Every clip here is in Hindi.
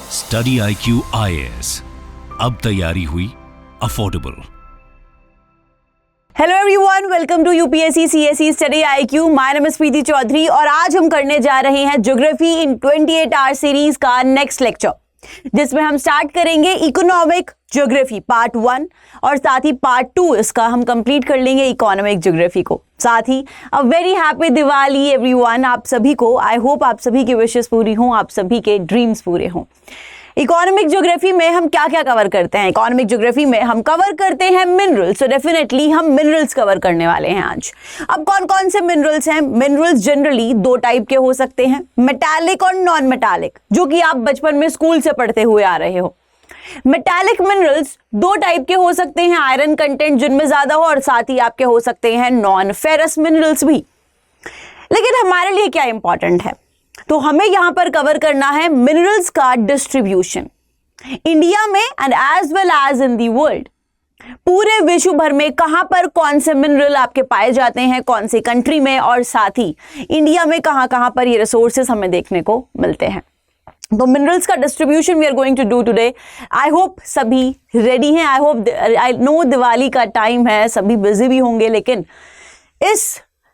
स्टडी IQ IAS, अब तैयारी हुई affordable. Hello everyone, welcome to UPSC CSE study IQ। My name is Preeti Chaudhary और आज हम करने जा रहे हैं ज्योग्राफी इन 28 आवर सीरीज का नेक्स्ट लेक्चर, जिसमें हम स्टार्ट करेंगे इकोनॉमिक ज्योग्राफी पार्ट 1 और साथ ही पार्ट 2 इसका हम कंप्लीट कर लेंगे इकोनॉमिक ज्योग्राफी को। साथ ही a very happy Diwali everyone आप सभी को। आई होप आप सभी की विशेस पूरी हों, आप सभी के ड्रीम्स पूरे हों। इकोनॉमिक ज्योग्राफी में हम क्या क्या कवर करते हैं? इकोनॉमिक ज्योग्राफी में हम कवर करते हैं मिनरल्स, तो डेफिनेटली हम मिनरल्स कवर करने वाले हैं आज। अब कौन कौन से मिनरल्स हैं? मिनरल्स जनरली दो टाइप के हो सकते हैं, मेटालिक और नॉन मेटालिक, जो कि आप बचपन में स्कूल से पढ़ते हुए आ रहे हो। मेटालिक मिनरल्स दो टाइप के हो सकते हैं, आयरन कंटेंट जिनमें ज्यादा हो, और साथ ही आपके हो सकते हैं नॉन फेरस मिनरल्स भी। लेकिन हमारे लिए क्या इंपॉर्टेंट है, तो हमें यहां पर कवर करना है मिनरल्स का डिस्ट्रीब्यूशन इंडिया में and as well as in the world. पूरे विश्व भर में कहां पर कौन से मिनरल आपके पाए जाते हैं, कौन सी कंट्री में, और साथ ही इंडिया में कहां कहां पर ये रिसोर्सेस हमें देखने को मिलते हैं। तो मिनरल्स का distribution we are going to do today. I hope सभी रेडी हैं। I hope, I know Diwali का टाइम है, सभी बिजी भी होंगे, लेकिन इस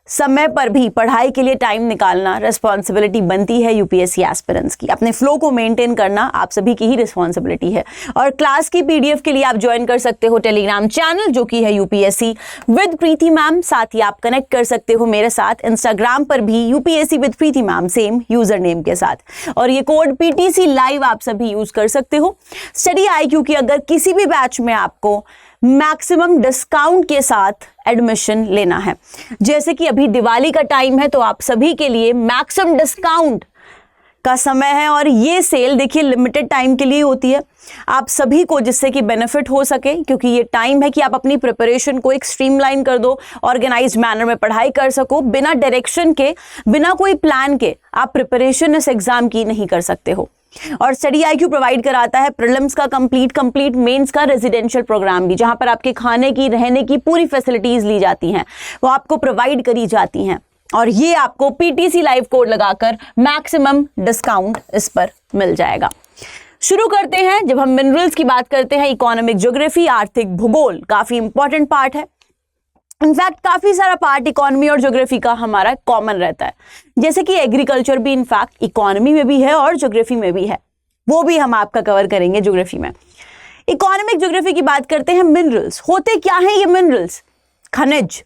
समय पर भी पढ़ाई के लिए टाइम निकालना रिस्पॉन्सिबिलिटी बनती है यूपीएससी एस्पिरेंट्स की। अपने फ्लो को मेंटेन करना आप सभी की ही रिस्पॉन्सिबिलिटी है। और क्लास की पीडीएफ के लिए आप ज्वाइन कर सकते हो टेलीग्राम चैनल, जो कि है यूपीएससी विद प्रीति मैम। साथ ही आप कनेक्ट कर सकते हो मेरे साथ इंस्टाग्राम पर भी UPSC with Preeti ma'am, same user name के साथ, और ये कोड PTC लाइव आप सभी यूज कर सकते हो। स्टडी IQ की अगर किसी भी बैच में आपको मैक्सिमम डिस्काउंट के साथ एडमिशन लेना है, जैसे कि अभी दिवाली का टाइम है, तो आप सभी के लिए मैक्सिमम डिस्काउंट का समय है। और ये सेल देखिए लिमिटेड टाइम के लिए होती है आप सभी को, जिससे कि बेनिफिट हो सके, क्योंकि ये टाइम है कि आप अपनी प्रिपरेशन को एक स्ट्रीमलाइन कर दो, ऑर्गेनाइज्ड मैनर में पढ़ाई कर सको। बिना डायरेक्शन के, बिना कोई प्लान के आप प्रिपरेशन इस एग्जाम की नहीं कर सकते हो। और स्टडी IQ प्रोवाइड कराता है प्रीलिम्स का कंप्लीट मेंस का रेजिडेंशियल प्रोग्राम भी, जहां पर आपके खाने की, रहने की पूरी फैसिलिटीज ली जाती हैं, वो आपको प्रोवाइड करी जाती हैं। और ये आपको PTC लाइव कोड लगाकर मैक्सिमम डिस्काउंट इस पर मिल जाएगा। शुरू करते हैं। जब हम मिनरल्स की बात करते हैं, इकोनॉमिक ज्योग्राफी, आर्थिक भूगोल काफी इंपॉर्टेंट पार्ट है। इनफैक्ट काफी सारा पार्ट इकोनॉमी और ज्योग्राफी का हमारा कॉमन रहता है, जैसे कि एग्रीकल्चर भी इनफैक्ट इकोनॉमी में भी है और ज्योग्राफी में भी है, वो भी हम आपका कवर करेंगे ज्योग्राफी में। इकोनॉमिक ज्योग्राफी की बात करते हैं। मिनरल्स होते क्या है? ये मिनरल्स खनिज।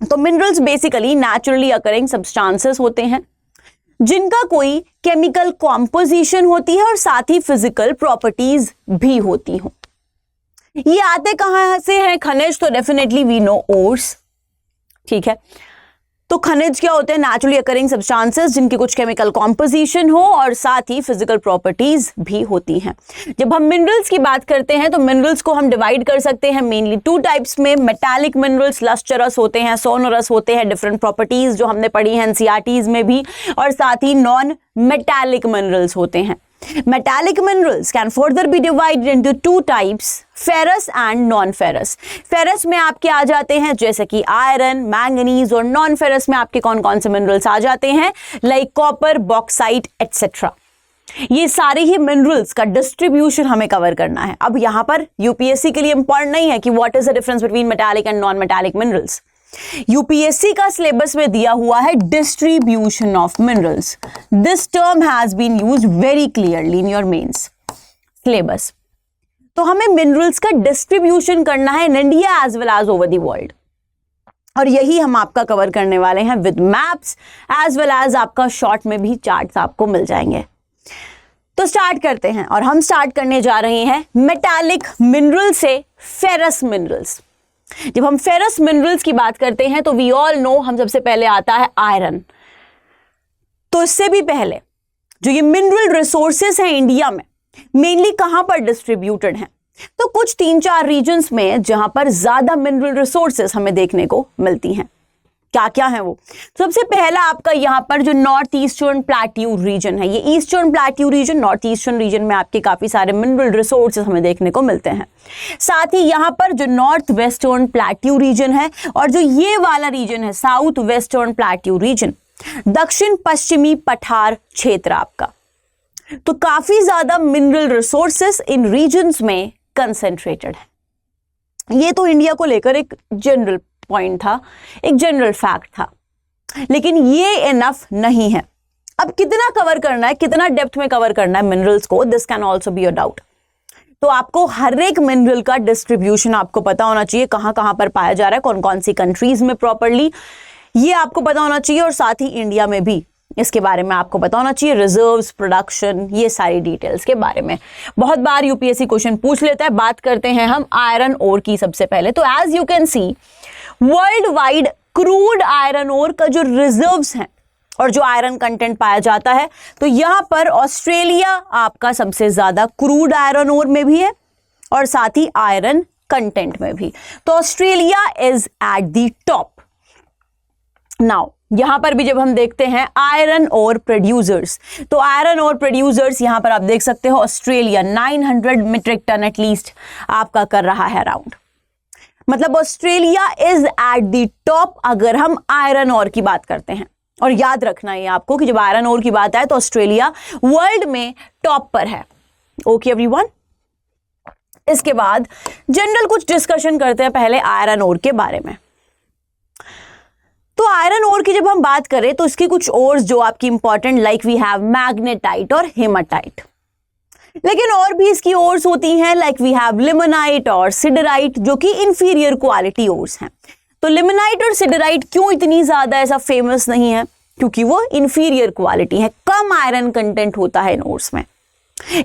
तो minerals basically naturally occurring substances होते हैं, जिनका कोई केमिकल कॉम्पोजिशन होती है और साथ ही फिजिकल प्रॉपर्टीज भी होती हो। ये आते कहां से हैं खनिज? तो डेफिनेटली वी नो ओर्स, ठीक है। तो खनिज क्या होते हैं? नेचुरली अकरिंग सब्सटेंसेस जिनकी कुछ केमिकल कॉम्पोजिशन हो और साथ ही फिजिकल प्रॉपर्टीज भी होती हैं। जब हम मिनरल्स की बात करते हैं, तो मिनरल्स को हम डिवाइड कर सकते हैं मेनली टू टाइप्स में। मेटालिक मिनरल्स लस्टरस होते हैं, सोनोरस होते हैं, डिफरेंट प्रॉपर्टीज जो हमने पढ़ी हैं NCERTs में भी, और साथ ही नॉन मेटालिक मिनरल्स होते हैं। Metallic minerals can further be divided into two types, ferrous and non-ferrous। Ferrous में आपके आ जाते हैं जैसे कि आयरन, मैंगनीज, और नॉन फेरस में आपके कौन कौन से मिनरल्स आ जाते हैं, लाइक कॉपर, बॉक्साइट एटसेट्रा। ये सारे ही मिनरल्स का डिस्ट्रीब्यूशन हमें कवर करना है। अब यहां पर यूपीएससी के लिए इंपॉर्टेंट नहीं है कि what is the difference between metallic and non metallic minerals. UPSC का सिलेबस में दिया हुआ है distribution of minerals. This term has been used very clearly in your mains syllabus. तो हमें मिनरल्स का डिस्ट्रीब्यूशन करना है in India as well as over the world, और यही हम आपका कवर करने वाले हैं with maps as well as आपका शॉर्ट में भी चार्ट्स आपको मिल जाएंगे। तो स्टार्ट करते हैं, और हम स्टार्ट करने जा रहे हैं मेटालिक मिनरल से फेरस मिनरल्स। जब हम फेरस मिनरल्स की बात करते हैं, तो वी ऑल नो हम सबसे पहले आता है आयरन। तो इससे भी पहले जो ये मिनरल रिसोर्सेस हैं इंडिया में, मेनली कहां पर डिस्ट्रीब्यूटेड हैं? तो कुछ 3-4 रीजन्स में जहां पर ज्यादा मिनरल रिसोर्सेस हमें देखने को मिलती हैं। क्या क्या है वो? सबसे पहला आपका यहाँ पर जो नॉर्थ ईस्टर्न प्लेट्यू रीजन है, ये eastern plateau region, north eastern region में आपके काफी सारे मिनरल रिसोर्सेज हमें देखने को मिलते हैं। साथ ही यहाँ पर जो नॉर्थ वेस्टर्न प्लेट्यू रीजन है, और जो ये वाला रीजन है साउथ वेस्टर्न प्लेट्यू रीजन, दक्षिण पश्चिमी पठार क्षेत्र आपका, तो काफी ज्यादा मिनरल रिसोर्सेस इन रीजन्स में कंसेंट्रेटेड है। ये तो इंडिया को लेकर एक जनरल पॉइंट था, एक जनरल फैक्ट था, लेकिन ये इनफ नहीं है। अब कितना कवर करना है, कितना डेप्थ में कवर करना है मिनरल्स को, this can also be a doubt. तो आपको हर एक मिनरल का डिस्ट्रीब्यूशन आपको पता होना चाहिए, कहां कहां पर पाया जा रहा है, कौन कौन सी कंट्रीज में प्रॉपरली, ये आपको पता होना चाहिए। और साथ ही इंडिया में भी इसके बारे में आपको पता होना चाहिए, रिजर्व्स, प्रोडक्शन, ये सारी डिटेल्स के बारे में। बहुत बार यूपीएससी क्वेश्चन पूछ लेता है। बात करते हैं हम आयरन ओर की सबसे पहले। तो as you can see, world wide crude iron ore का जो रिजर्व्स हैं और जो आयरन कंटेंट पाया जाता है, तो यहां पर ऑस्ट्रेलिया आपका सबसे ज्यादा क्रूड आयरन ओर में भी है और साथ ही आयरन कंटेंट में भी। तो Australia is at the top. Now यहां पर भी जब हम देखते हैं आयरन ओर प्रोड्यूसर्स, तो आयरन ओर प्रोड्यूसर्स यहां पर आप देख सकते हो ऑस्ट्रेलिया 900 मीट्रिक टन एटलीस्ट आपका कर रहा है अराउंड। मतलब Australia is at the top अगर हम आयरन ओर की बात करते हैं। और याद रखना है आपको कि जब आयरन ओर की बात आए तो ऑस्ट्रेलिया वर्ल्ड में टॉप पर है। ओके एवरीवन, इसके बाद जनरल कुछ डिस्कशन करते हैं पहले आयरन ओर के बारे में। तो आयरन ओर की जब हम बात करें तो इसकी कुछ ओर्स जो आपकी important, like we have magnetite और हेमाटाइट। लेकिन और भी इसकी ओर्स होती हैं, लाइक वी हैव लिमोनाइट और सिडराइट, जो कि इंफीरियर क्वालिटी ओर्स हैं। तो लिमोनाइट और सिडराइट क्यों इतनी ज्यादा ऐसा फेमस नहीं है? क्योंकि वो इंफीरियर क्वालिटी है, कम आयरन कंटेंट होता है इन ओर्स में।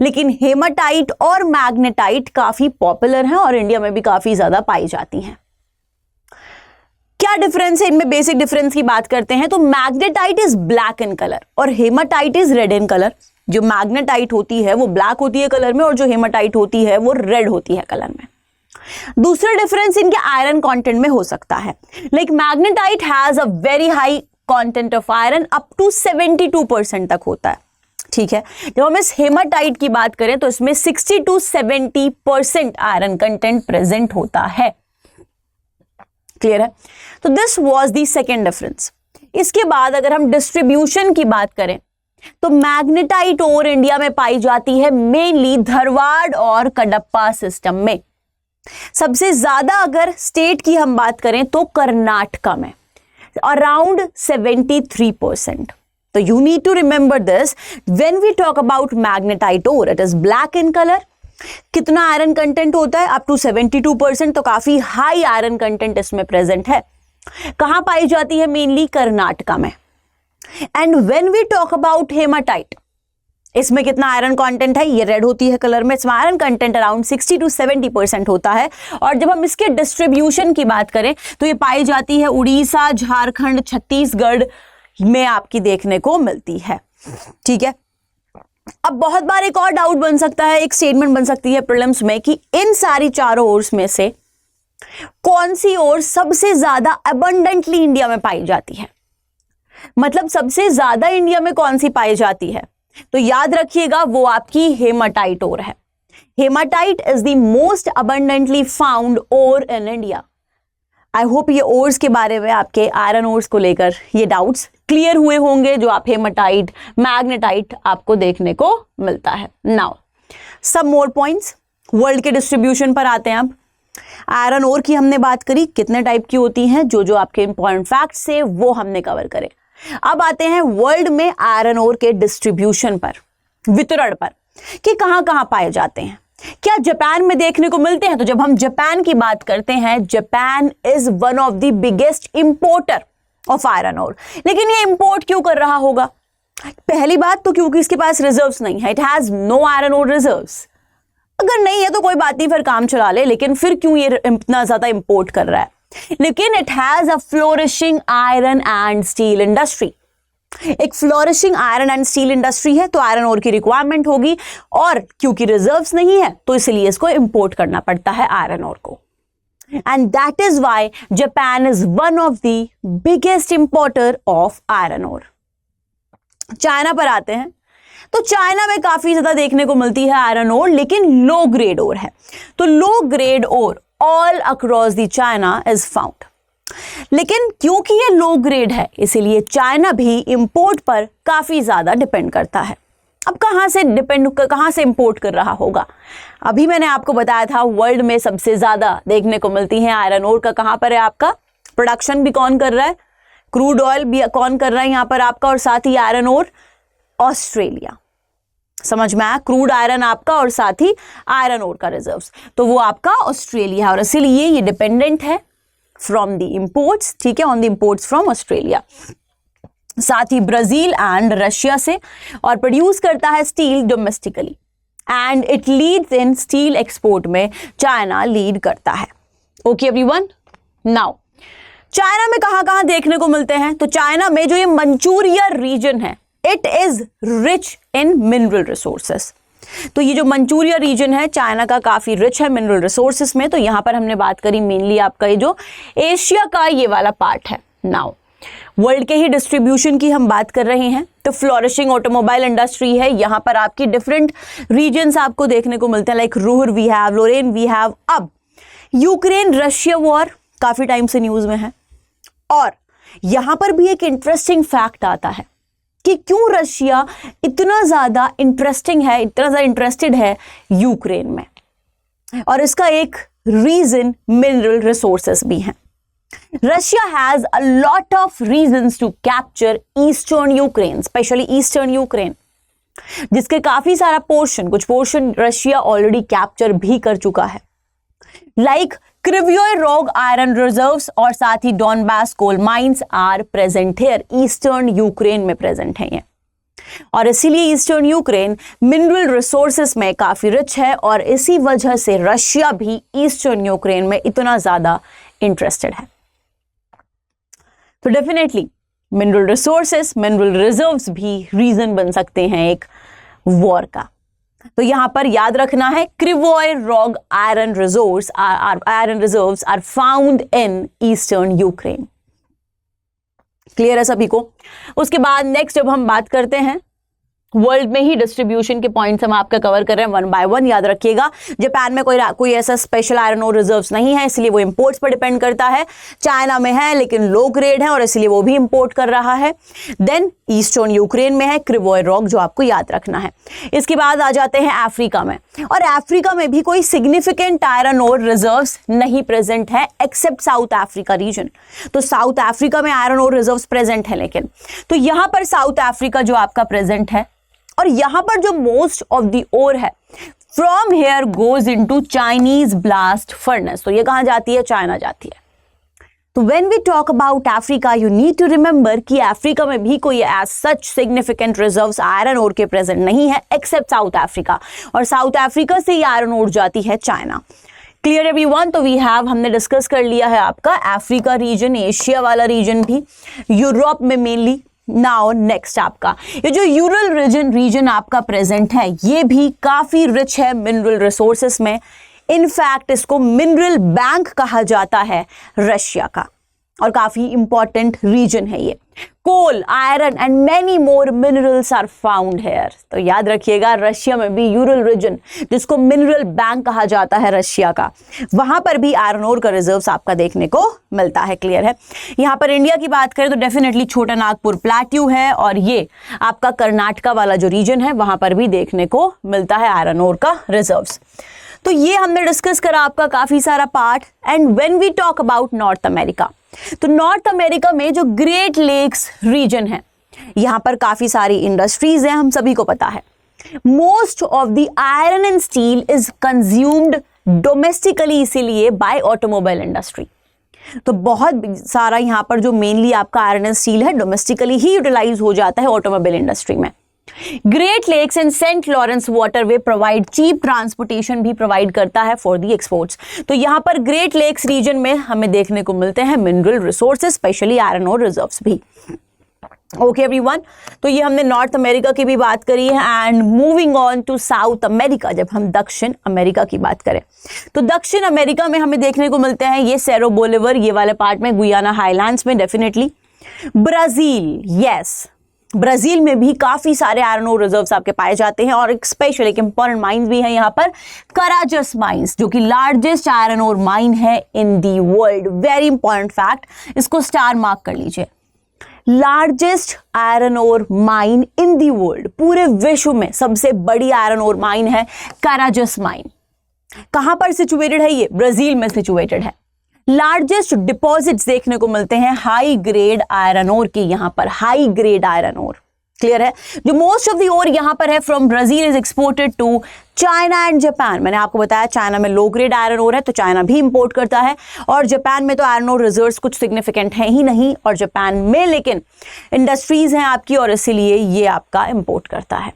लेकिन हेमाटाइट और मैग्नेटाइट काफी पॉपुलर हैं और इंडिया में भी काफी ज्यादा पाई जाती हैं। क्या डिफरेंस है इनमें? बेसिक डिफरेंस की बात करते हैं तो magnetite is black in colour और haematite is red in colour. जो मैग्नेटाइट होती है वो ब्लैक होती है कलर में और जो हेमाटाइट होती है वो रेड होती है कलर में। दूसरा डिफरेंस इनके आयरन कंटेंट में हो सकता है, like magnetite has a very high content of iron, up to 72% तक होता है। ठीक है, जब हम इस हेमाटाइट की बात करें तो इसमें 60 to 70% आयरन कंटेंट प्रेजेंट होता है। क्लियर है? तो this was the second difference. इसके बाद अगर हम डिस्ट्रीब्यूशन की बात करें तो मैग्नेटाइट ओर इंडिया में पाई जाती है मेनली धारवाड़ और कडप्पा सिस्टम में। सबसे ज्यादा अगर स्टेट की हम बात करें तो कर्नाटका में अराउंड 73%। तो you need to remember this when we talk about magnetite ore, it is black in colour. कितना आयरन कंटेंट होता है? अप टू 72%। तो काफी हाई आयरन कंटेंट इसमें प्रेजेंट है। कहां पाई जाती है? मेनली कर्नाटका में। And when we talk about hematite, इसमें कितना आयरन कंटेंट है? ये रेड होती है कलर में। इसमें आयरन कंटेंट अराउंड 60 to 70% होता है। और जब हम इसके डिस्ट्रीब्यूशन की बात करें तो ये पाई जाती है उड़ीसा, झारखंड, छत्तीसगढ़ में आपकी देखने को मिलती है। ठीक है, अब बहुत बार एक और डाउट बन सकता है, एक स्टेटमेंट बन सकती है प्रीलिम्स में कि इन सारी चारों ओर्स में से कौन सी ओर सबसे ज्यादा अबंडेंटली इंडिया में पाई जाती है। मतलब सबसे ज्यादा इंडिया में कौन सी पाई जाती है? तो याद रखिएगा वो आपकी हेमाटाइट ओर है। Hematite is the most abundantly found ore in India. I hope ये ओर्स के बारे में, आपके आयरन ओर्स को लेकर ये डाउट्स क्लियर हुए होंगे, जो आप हेमाटाइट, मैग्नेटाइट आपको देखने को मिलता है। Now some more points, world के डिस्ट्रीब्यूशन पर आते हैं। अब आयरन ओर की हमने बात करी, कितने टाइप की होती हैं, जो आपके इंपॉर्टेंट फैक्ट्स है वो हमने कवर करे। अब आते हैं वर्ल्ड में आयरन ओर के डिस्ट्रीब्यूशन पर, वितरण पर, कि कहां कहां पाए जाते हैं। क्या जापान में देखने को मिलते हैं? तो जब हम जापान की बात करते हैं, Japan is one of the biggest importer of iron ore. लेकिन ये इंपोर्ट क्यों कर रहा होगा? पहली बात तो क्योंकि इसके पास रिजर्व्स नहीं है, it has no iron ore reserves. अगर नहीं है तो कोई बात नहीं, फिर काम चला ले, लेकिन फिर क्यों ये इतना ज्यादा इंपोर्ट कर रहा है? लेकिन it has a flourishing iron and steel industry. एक flourishing iron and steel industry है तो आयरन ओर की रिक्वायरमेंट होगी, और क्योंकि रिजर्व्स नहीं है तो इसलिए इसको इंपोर्ट करना पड़ता है आयरन ओर को। And that is why Japan is one of the biggest importer of iron ore. China पर आते हैं तो चाइना में काफी ज्यादा देखने को मिलती है आयरन ओर, लेकिन लो ग्रेड ओर है। तो low grade ore all across the China is found. लेकिन क्योंकि ये लो ग्रेड है इसीलिए चाइना भी इंपोर्ट पर काफी ज्यादा डिपेंड करता है। अब कहाँ से इंपोर्ट कर रहा होगा? अभी मैंने आपको बताया था वर्ल्ड में सबसे ज्यादा देखने को मिलती है आयरन ओर का कहाँ पर है आपका, प्रोडक्शन भी कौन कर रहा है, क्रूड ऑयल भी कौन कर रहा है यहाँ पर आपका, और साथ ही आयरन ओर ऑस्ट्रेलिया। समझ में आया? क्रूड आयरन आपका और साथ ही आयरन ओर का रिजर्व्स, तो वो आपका ऑस्ट्रेलिया है और इसीलिए ये डिपेंडेंट है फ्रॉम द इंपोर्ट्स, ठीक है, on the imports from Australia. साथ ही ब्राजील एंड रशिया से, और प्रोड्यूस करता है steel domestically and it leads in steel export में चाइना लीड करता है। ओके एवरीवन, नाउ चाइना में कहां देखने को मिलते हैं? तो चाइना में जो ये मंचूरिया रीजन है it is rich in mineral resources. तो ये जो मंचूरिया रीजन है चाइना का काफी रिच है मिनरल रिसोर्सेस में। तो यहां पर हमने बात करी मेनली आपका ये जो एशिया का ये वाला पार्ट है। नाउ वर्ल्ड के ही डिस्ट्रीब्यूशन की हम बात कर रहे हैं, तो फ्लोरिशिंग ऑटोमोबाइल इंडस्ट्री है, यहां पर आपकी डिफरेंट रीजन्स आपको देखने को मिलते हैं, like Ruhr we have, Lorraine we have. अब यूक्रेन रशिया वॉर काफी टाइम से न्यूज में है, और यहां पर भी एक इंटरेस्टिंग फैक्ट आता है कि क्यों रशिया इतना ज्यादा इंटरेस्टेड है यूक्रेन में, और इसका एक रीजन मिनरल रिसोर्सेस भी हैं। Russia has a lot of reasons to capture eastern Ukraine, especially eastern Ukraine, जिसके काफी सारा कुछ पोर्शन रशिया ऑलरेडी कैप्चर भी कर चुका है, लाइक क्रिवोय रोग आयरन रिजर्व्स और साथ ही Donbas coal mines are present here, eastern Ukraine में प्रेजेंट है ये, और इसीलिए ईस्टर्न यूक्रेन मिनरल रिसोर्सेस में काफी रिच है, और इसी वजह से रशिया भी ईस्टर्न यूक्रेन में इतना ज्यादा इंटरेस्टेड है। तो definitely mineral resources, mineral reserves भी रीजन बन सकते हैं एक वॉर का। तो यहां पर याद रखना है Krivoy Rog iron reserves are found in eastern Ukraine. Clear है सभी को? उसके बाद नेक्स्ट जब हम बात करते हैं वर्ल्ड में ही डिस्ट्रीब्यूशन के पॉइंट्स हम आपका कवर कर रहे हैं वन बाय वन, याद रखिएगा। जापान में कोई ऐसा स्पेशल आयरन ओर रिजर्व्स नहीं है, इसलिए वो इंपोर्ट्स पर डिपेंड करता है। चाइना में है लेकिन लो ग्रेड है और इसलिए वो भी इंपोर्ट कर रहा है। देन ईस्टर्न यूक्रेन में है क्रिवोय रॉक, जो आपको याद रखना है। इसके बाद आ जाते हैं अफ्रीका में, और अफ्रीका में भी कोई सिग्निफिकेंट आयरन ओर रिजर्व्स नहीं प्रेजेंट है एक्सेप्ट साउथ अफ्रीका रीजन। तो साउथ अफ्रीका में आयरन ओर रिजर्व्स प्रेजेंट है, लेकिन तो यहां पर साउथ अफ्रीका जो आपका प्रेजेंट है, और यहां पर जो मोस्ट ऑफ द ओर है from here goes into Chinese blast furnace. तो ये कहां जाती है? चाइना जाती है। तो when we talk about Africa you need to remember कि अफ्रीका में भी कोई as such significant reserves iron ore के प्रेजेंट नहीं है एक्सेप्ट साउथ अफ्रीका, और साउथ अफ्रीका से ही आयरन ओर जाती है चाइना। Clear everyone? तो वी हैव, हमने डिस्कस कर लिया है आपका अफ्रीका रीजन, एशिया वाला रीजन भी, यूरोप में मेनली। नाउ नेक्स्ट आपका ये जो यूरल रीजन आपका प्रेजेंट है, ये भी काफी रिच है मिनरल रिसोर्सेस में। इनफैक्ट इसको मिनरल बैंक कहा जाता है रशिया का, और काफी इंपॉर्टेंट रीजन है ये। Coal, iron and many more minerals are found here. तो याद रखिएगा रशिया में भी यूरल रीजन, जिसको मिनरल बैंक कहा जाता है रशिया का, वहां पर भी आयरन ओर का रिजर्व्स आपका देखने को मिलता है। क्लियर है? यहां पर इंडिया की बात करें तो डेफिनेटली छोटा नागपुर प्लेट्यू है, और ये आपका कर्नाटका वाला जो रीजन है वहां पर भी देखने को मिलता है आयरन ओर का रिजर्व्स। तो ये हमने डिस्कस करा आपका काफी सारा part. And when we talk about North America, तो नॉर्थ अमेरिका में जो ग्रेट लेक्स रीजन है, यहां पर काफी सारी इंडस्ट्रीज हैं, हम सभी को पता है। Most of the iron and steel is consumed domestically, इसीलिए बाय ऑटोमोबाइल इंडस्ट्री। तो बहुत सारा यहां पर जो मेनली आपका आयरन एंड स्टील है डोमेस्टिकली ही यूटिलाइज हो जाता है ऑटोमोबाइल इंडस्ट्री में। Great Lakes and Saint Lawrence waterway provide cheap transportation भी प्रोवाइड करता है फॉर दी एक्सपोर्ट्स। तो यहां पर ग्रेट लेक्स रीजन में हमें देखने को मिलते हैं mineral resources, specially iron ore reserves भी। ओके एवरीवन, तो ये हमने नॉर्थ अमेरिका की भी बात करी है। And moving on to South America, जब हम दक्षिण अमेरिका की बात करें तो दक्षिण अमेरिका में हमें देखने को मिलते हैं ये सेरो बोलिवर, ये वाले पार्ट में, गुयाना हाईलैंड्स में डेफिनेटली। ब्राजील, यस, ब्राजील में भी काफी सारे आयरन ओर रिजर्व्स आपके पाए जाते हैं, और एक स्पेशल एक इंपॉर्टेंट माइंस भी है यहाँ पर, कराजस माइंस, जो कि लार्जेस्ट आयरन ओर माइन है in the world. Very important fact, इसको स्टार मार्क कर लीजिए। Largest iron ore mine in the world, पूरे विश्व में सबसे बड़ी आयरन ओर माइन है काराजस माइन। कहां पर सिचुएटेड है ये? ब्राजील में सिचुएटेड है। लार्जेस्ट डिपॉजिट्स देखने को मिलते हैं हाई ग्रेड आयरन ओर के, यहां पर high grade iron ore. Clear है? जो मोस्ट ऑफ द ओर यहां पर है from Brazil is exported to China and Japan. मैंने आपको बताया चाइना में लो ग्रेड आयरन ओर है तो चाइना भी इंपोर्ट करता है, और जापान में तो आयरन ओर रिजर्व्स कुछ सिग्निफिकेंट है ही नहीं, और जापान में लेकिन इंडस्ट्रीज हैं आपकी और इसीलिए ये आपका इंपोर्ट करता है।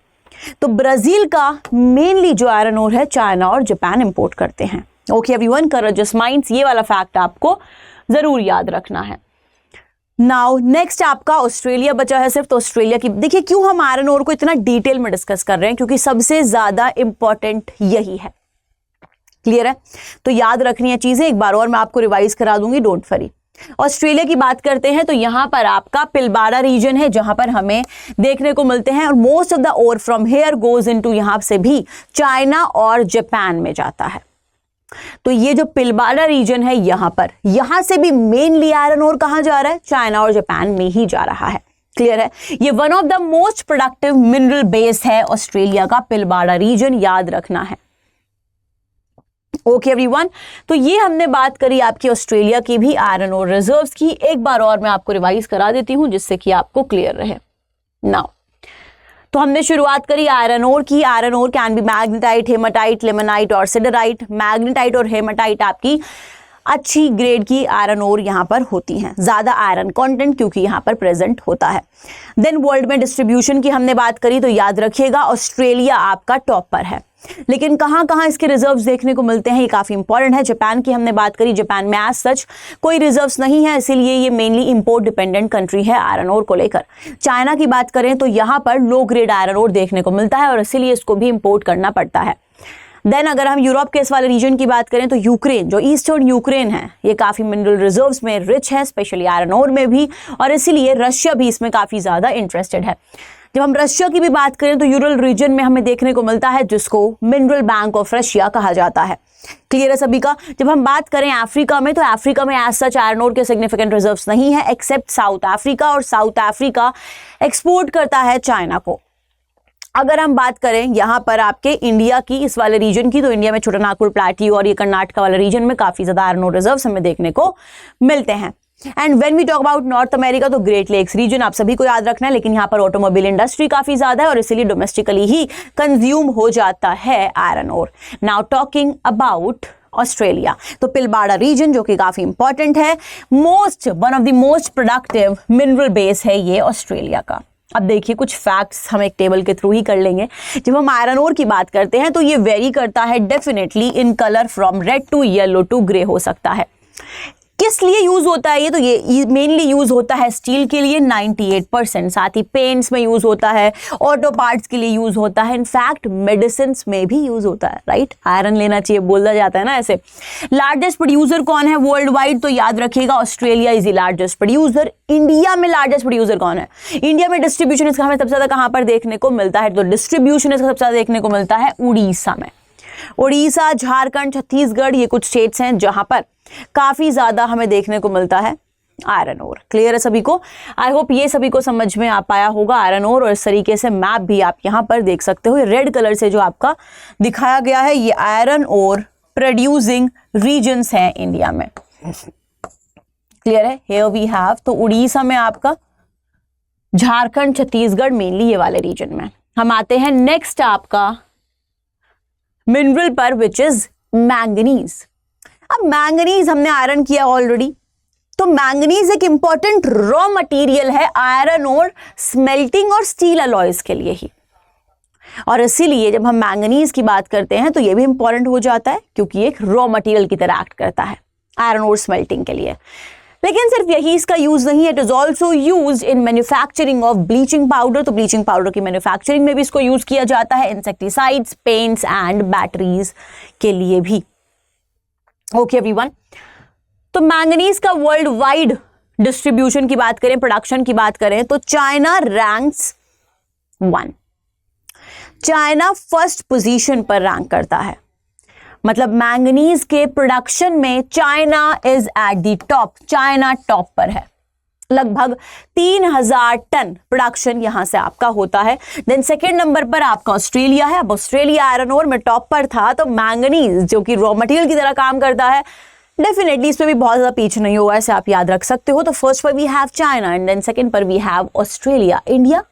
तो ब्राजील का मेनली जो आयरन ओर है चाइना और जापान इंपोर्ट करते हैं। ओके एवरीवन, काराजस माइंस, ये वाला फैक्ट आपको जरूर याद रखना है। नाउ नेक्स्ट आपका ऑस्ट्रेलिया बचा है सिर्फ। तो ऑस्ट्रेलिया की देखिए, क्यों हम आयरन ओर को इतना डिटेल में डिस्कस कर रहे हैं, क्योंकि सबसे ज्यादा इंपॉर्टेंट यही है। क्लियर है? तो याद रखनी है चीजें, एक बार और मैं आपको रिवाइज करा दूंगी, डोंट वरी। ऑस्ट्रेलिया की बात करते हैं तो यहां पर आपका पिलबारा रीजन है जहां पर हमें देखने को मिलते हैं, और most of the ore from here goes into, यहां से भी चाइना और जापान में जाता है। तो ये जो पिलबारा रीजन है यहां से भी मेनली आयरन ओर कहां जा रहा है? चाइना और जापान में ही जा रहा है। क्लियर है? ये one of the most productive mineral base है ऑस्ट्रेलिया का पिलबारा रीजन, याद रखना है। ओके एवरीवन, तो ये हमने बात करी आपकी ऑस्ट्रेलिया की भी आयरन ओर रिजर्व्स की। एक बार और मैं आपको रिवाइज करा देती हूं जिससे कि आपको क्लियर रहे। नाउ तो हमने शुरुआत करी आयरन ओर की। Iron ore can be magnetite, hematite, limonite और सिडराइट। मैग्नेटाइट और हेमाटाइट आपकी अच्छी ग्रेड की आयरन ओर यहां पर होती हैं, ज्यादा आयरन कंटेंट क्योंकि यहां पर प्रेजेंट होता है। देन वर्ल्ड में डिस्ट्रीब्यूशन की हमने बात करी तो याद रखिएगा ऑस्ट्रेलिया आपका टॉप पर है, लेकिन कहां कहां इसके रिजर्व्स देखने को मिलते हैं ये काफी इंपॉर्टेंट है। जापान की हमने बात करी, जापान में एज सच कोई रिजर्व्स नहीं है, इसीलिए ये मेनली इंपोर्ट डिपेंडेंट कंट्री है आयरन ओर को लेकर। चाइना की बात करें तो यहां पर लो ग्रेड आयरन ओर देखने को मिलता है और इसीलिए इसको भी इंपोर्ट करना पड़ता है। देन अगर हम यूरोप के इस वाले रीजन की बात करें तो यूक्रेन, जो ईस्टर्न यूक्रेन है, ये काफी मिनरल रिजर्व्स में रिच है, स्पेशली आयरन ओर में भी, और इसीलिए रशिया भी इसमें काफी ज्यादा इंटरेस्टेड है। जब हम रशिया की भी बात करें तो यूरल रीजन में हमें देखने को मिलता है जिसको मिनरल बैंक ऑफ रशिया कहा जाता है। क्लियर है सभी का? जब हम बात करें अफ्रीका में तो अफ्रीका में एज सच आयरन ओर के सिग्निफिकेंट रिजर्व्स नहीं है एक्सेप्ट साउथ अफ्रीका, और साउथ अफ्रीका एक्सपोर्ट करता है चाइना को। अगर हम बात करें यहाँ पर आपके इंडिया की इस वाले रीजन की तो इंडिया में छोटा नागपुर, प्लाटू और ये कर्नाटका वाले रीजन में काफी ज्यादा आयरन ओर रिजर्व्स हमें देखने को मिलते हैं। And when we talk about North America तो ग्रेट लेक्स रीजन आप सभी को याद रखना है, लेकिन यहाँ पर ऑटोमोबाइल इंडस्ट्री काफी ज्यादा है और इसीलिए डोमेस्टिकली ही कंज्यूम हो जाता है iron ore. Now talking about Australia, तो पिलबारा रीजन जो कि काफी इंपॉर्टेंट है, one of the most productive mineral base है ये ऑस्ट्रेलिया का। अब देखिए कुछ फैक्ट्स हम एक टेबल के थ्रू ही कर लेंगे। जब हम आयरन ओर की बात करते हैं तो ये वेरी करता है definitely in colour from red to yellow to grey हो सकता है। किस लिए यूज होता है ये? तो ये मेनली यूज होता है स्टील के लिए 98%, साथ ही पेंट्स में यूज होता है, ऑटो पार्ट्स के लिए यूज होता है, इनफैक्ट मेडिसिन में भी यूज होता है। राइट, आयरन लेना चाहिए बोला जाता है ना ऐसे। लार्जेस्ट प्रोड्यूसर कौन है वर्ल्ड वाइड? तो याद रखिएगा Australia is the largest producer. India में लार्जेस्ट प्रोड्यूसर कौन है? इंडिया में डिस्ट्रीब्यूशन इसका हमें सबसे ज्यादा कहां पर देखने को मिलता है? तो डिस्ट्रीब्यूशन इसका सबसे ज्यादा देखने को मिलता है उड़ीसा में। उड़ीसा, झारखंड, छत्तीसगढ़, ये कुछ स्टेट्स हैं जहां पर काफी ज्यादा हमें देखने को मिलता है आयरन ओर। क्लियर है सभी को? आई होप ये सभी को समझ में आ पाया होगा आयरन ओर, और इस तरीके से मैप भी आप यहां पर देख सकते हो। रेड कलर से जो आपका दिखाया गया है ये आयरन ओर प्रोड्यूसिंग रीजन्स हैं इंडिया में। क्लियर है? हियर वी हैव, तो उड़ीसा में आपका, झारखंड, छत्तीसगढ़ मेनली ये वाले रीजन में। हम आते हैं नेक्स्ट आपका मिनरल पर विच इज मैंगनीज। अब मैंगनीज हमने आयरन किया ऑलरेडी, तो मैंगनीज एक इंपॉर्टेंट रॉ मटेरियल है आयरन ओर स्मेल्टिंग और स्टील अलॉयज के लिए ही, और इसीलिए जब हम मैंगनीज की बात करते हैं तो ये भी इंपॉर्टेंट हो जाता है क्योंकि एक रॉ मटेरियल की तरह एक्ट करता है आयरन ओर स्मेल्टिंग के लिए। लेकिन सिर्फ यही इसका यूज नहीं है, it is also use in manufacturing of bleaching powder. तो ब्लीचिंग पाउडर की मैन्युफैक्चरिंग में भी इसको यूज किया जाता है, इंसेक्टिसाइड्स, पेंट्स एंड बैटरीज के लिए भी। ओके एवरीवन, तो मैंगनीज का वर्ल्ड वाइड डिस्ट्रीब्यूशन की बात करें, प्रोडक्शन की बात करें तो China ranks 1। China first position पर रैंक करता है, मतलब मैंगनीज के प्रोडक्शन में China is at the top, China top पर है। लगभग 3000 टन प्रोडक्शन यहां से आपका होता है। देन सेकेंड नंबर पर आपका ऑस्ट्रेलिया है। अब ऑस्ट्रेलिया आयरन ओर में टॉप पर था, तो मैंगनीज जो कि रॉ मटेरियल की तरह काम करता है, डेफिनेटली इस पे भी बहुत ज्यादा पीछे नहीं हुआ, ऐसे आप याद रख सकते हो। तो फर्स्ट पर we have China and then second पर we have Australia. India,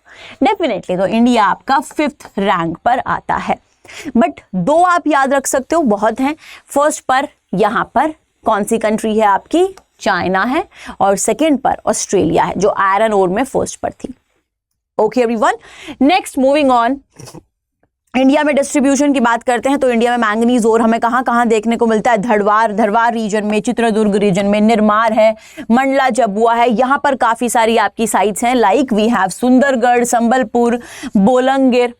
definitely तो इंडिया आपका 5th रैंक पर आता है। बट 2 आप याद रख सकते हो, बहुत हैं। फर्स्ट पर यहां पर कौन सी कंट्री है आपकी, चाइना है, और सेकेंड पर ऑस्ट्रेलिया है जो आयरन ओर में फर्स्ट पर थी। Okay everyone, next moving on, India में डिस्ट्रीब्यूशन की बात करते हैं तो इंडिया में मैंगनीज ओर हमें कहां कहां देखने को मिलता है। धरवार रीजन में, चित्रदुर्ग रीजन में, निर्मार है, मंडला जबुआ है, यहां पर काफी सारी आपकी साइट्स हैं। Like we have Sundargarh, Sambalpur, Bolangir.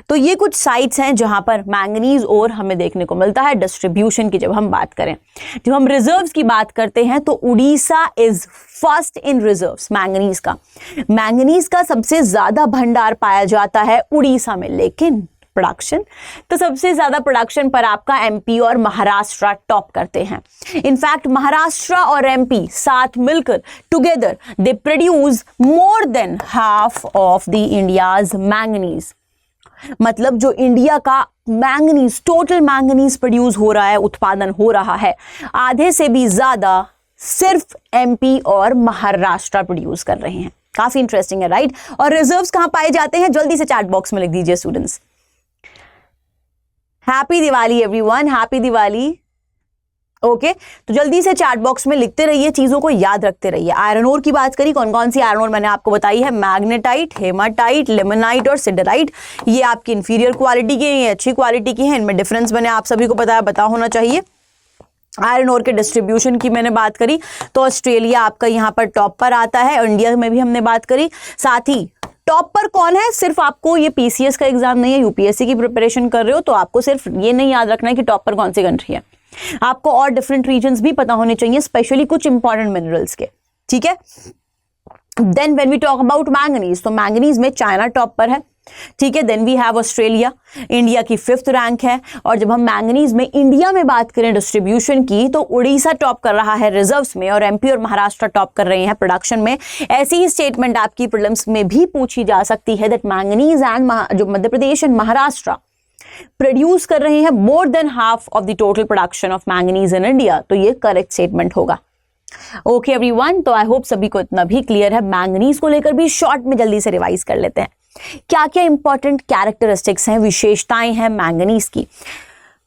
तो ये कुछ साइट्स हैं जहां पर मैंगनीज ओर हमें देखने को मिलता है। डिस्ट्रीब्यूशन की जब हम बात करें, जब हम रिजर्व्स की बात करते हैं तो Orissa is first in reserves manganese का। मैंगनीज का सबसे ज्यादा भंडार पाया जाता है उड़ीसा में, लेकिन प्रोडक्शन तो सबसे ज्यादा प्रोडक्शन पर आपका एमपी और महाराष्ट्र टॉप करते हैं। इनफैक्ट महाराष्ट्र और एमपी साथ मिलकर together they produce more than half of the India's manganese. मतलब जो इंडिया का मैंगनीज, टोटल मैंगनीज प्रोड्यूस हो रहा है, उत्पादन हो रहा है, आधे से भी ज्यादा सिर्फ एमपी और महाराष्ट्र प्रोड्यूस कर रहे हैं। काफी इंटरेस्टिंग है, राइट? और रिजर्व्स कहां पाए जाते हैं, जल्दी से चैट बॉक्स में लिख दीजिए students. Happy Diwali everyone, happy Diwali. Okay, तो जल्दी से चैट बॉक्स में लिखते रहिए, चीजों को याद रखते रहिए। आयरन ओर की बात करी, कौन कौन सी आयरन ओर मैंने आपको बताई है, मैग्नेटाइट, हेमाटाइट, लिमोनाइट और सिडराइट। ये आपकी इंफीरियर क्वालिटी की है, ये अच्छी क्वालिटी की है, इनमें डिफरेंस मैंने आप सभी को पता होना चाहिए। आयरन ओर के डिस्ट्रीब्यूशन की मैंने बात करी तो ऑस्ट्रेलिया आपका यहाँ पर टॉप पर आता है, इंडिया में भी हमने बात करी। साथ ही टॉप पर कौन है, सिर्फ आपको ये पीसीएस का एग्जाम नहीं है, यूपीएससी की प्रिपरेशन कर रहे हो तो आपको सिर्फ ये नहीं याद रखना है कि टॉप पर कौन सी कंट्री है, आपको और डिफरेंट रीजन्स भी पता होने चाहिए, स्पेशली कुछ इंपॉर्टेंट मिनरल्स के, ठीक है। Then when we talk about manganese, तो मैंगनीज में चाइना टॉप पर है, ठीक है। Then we have Australia, India की 5th रैंक है। और जब हम मैंगनीज में इंडिया में बात करें डिस्ट्रीब्यूशन की, तो उड़ीसा टॉप कर रहा है रिजर्व्स में और एमपी और महाराष्ट्र टॉप कर रहे हैं प्रोडक्शन में। ऐसी ही स्टेटमेंट आपकी प्रीलिम्स में भी पूछी जा सकती है दैट मैंगनीज एंड जो मध्य प्रदेश एंड महाराष्ट्र प्रोड्यूस कर रहे हैं more than half of the total production of manganese in India, तो ये करेक्ट स्टेटमेंट होगा। ओके एवरीवन, तो आई होप सभी को इतना भी क्लियर है। मैंगनीज को लेकर भी शॉर्ट में जल्दी से रिवाइज कर लेते हैं, क्या क्या इंपॉर्टेंट कैरेक्टरिस्टिक्स हैं, विशेषताएं हैं मैंगनीज की।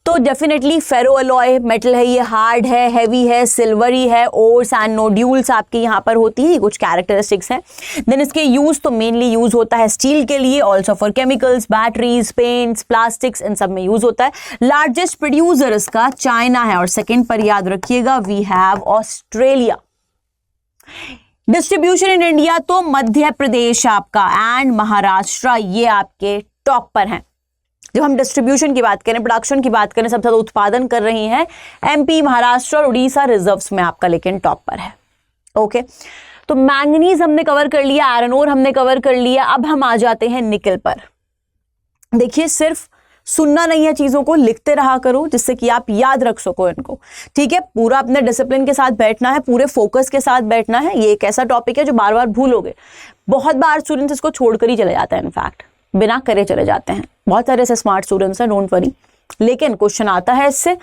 तो डेफिनेटली फेरो एलॉय मेटल है, ये हार्ड है, हैवी है, सिल्वरी है, ओर्स एंड नोड्यूल्स आपके यहाँ पर होती है, कुछ कैरेक्टरिस्टिक्स हैं। देन इसके यूज तो मेनली यूज होता है स्टील के लिए, also for chemicals, batteries, paints, plastics, इन सब में यूज होता है। लार्जेस्ट प्रोड्यूसर इसका चाइना है और सेकेंड पर याद रखिएगा we have Australia. Distribution in India तो मध्य प्रदेश आपका एंड महाराष्ट्र ये आपके टॉप पर हैं। जब हम डिस्ट्रीब्यूशन की बात करें, प्रोडक्शन की बात करें, सबसे ज्यादा उत्पादन कर रही हैं एमपी, महाराष्ट्र और उड़ीसा रिजर्व्स में आपका लेकिन टॉप पर है। ओके, तो मैंगनीज हमने कवर कर लिया, आयरन ओर हमने कवर कर लिया। अब हम आ जाते हैं निकल पर। देखिए, सिर्फ सुनना नहीं है, चीजों को लिखते रहा करो जिससे कि आप याद रख सको इनको, ठीक है। पूरा अपने डिसिप्लिन के साथ बैठना है, पूरे फोकस के साथ बैठना है। ये एक ऐसा टॉपिक है जो बार बार भूलोगे। बहुत बार स्टूडेंट्स इसको छोड़कर ही चले जाते हैं, इनफैक्ट बिना करे चले जाते हैं। बहुत सारे ऐसे स्मार्ट स्टूडेंट्स हैं, डोंट वरी, लेकिन क्वेश्चन आता है इससे।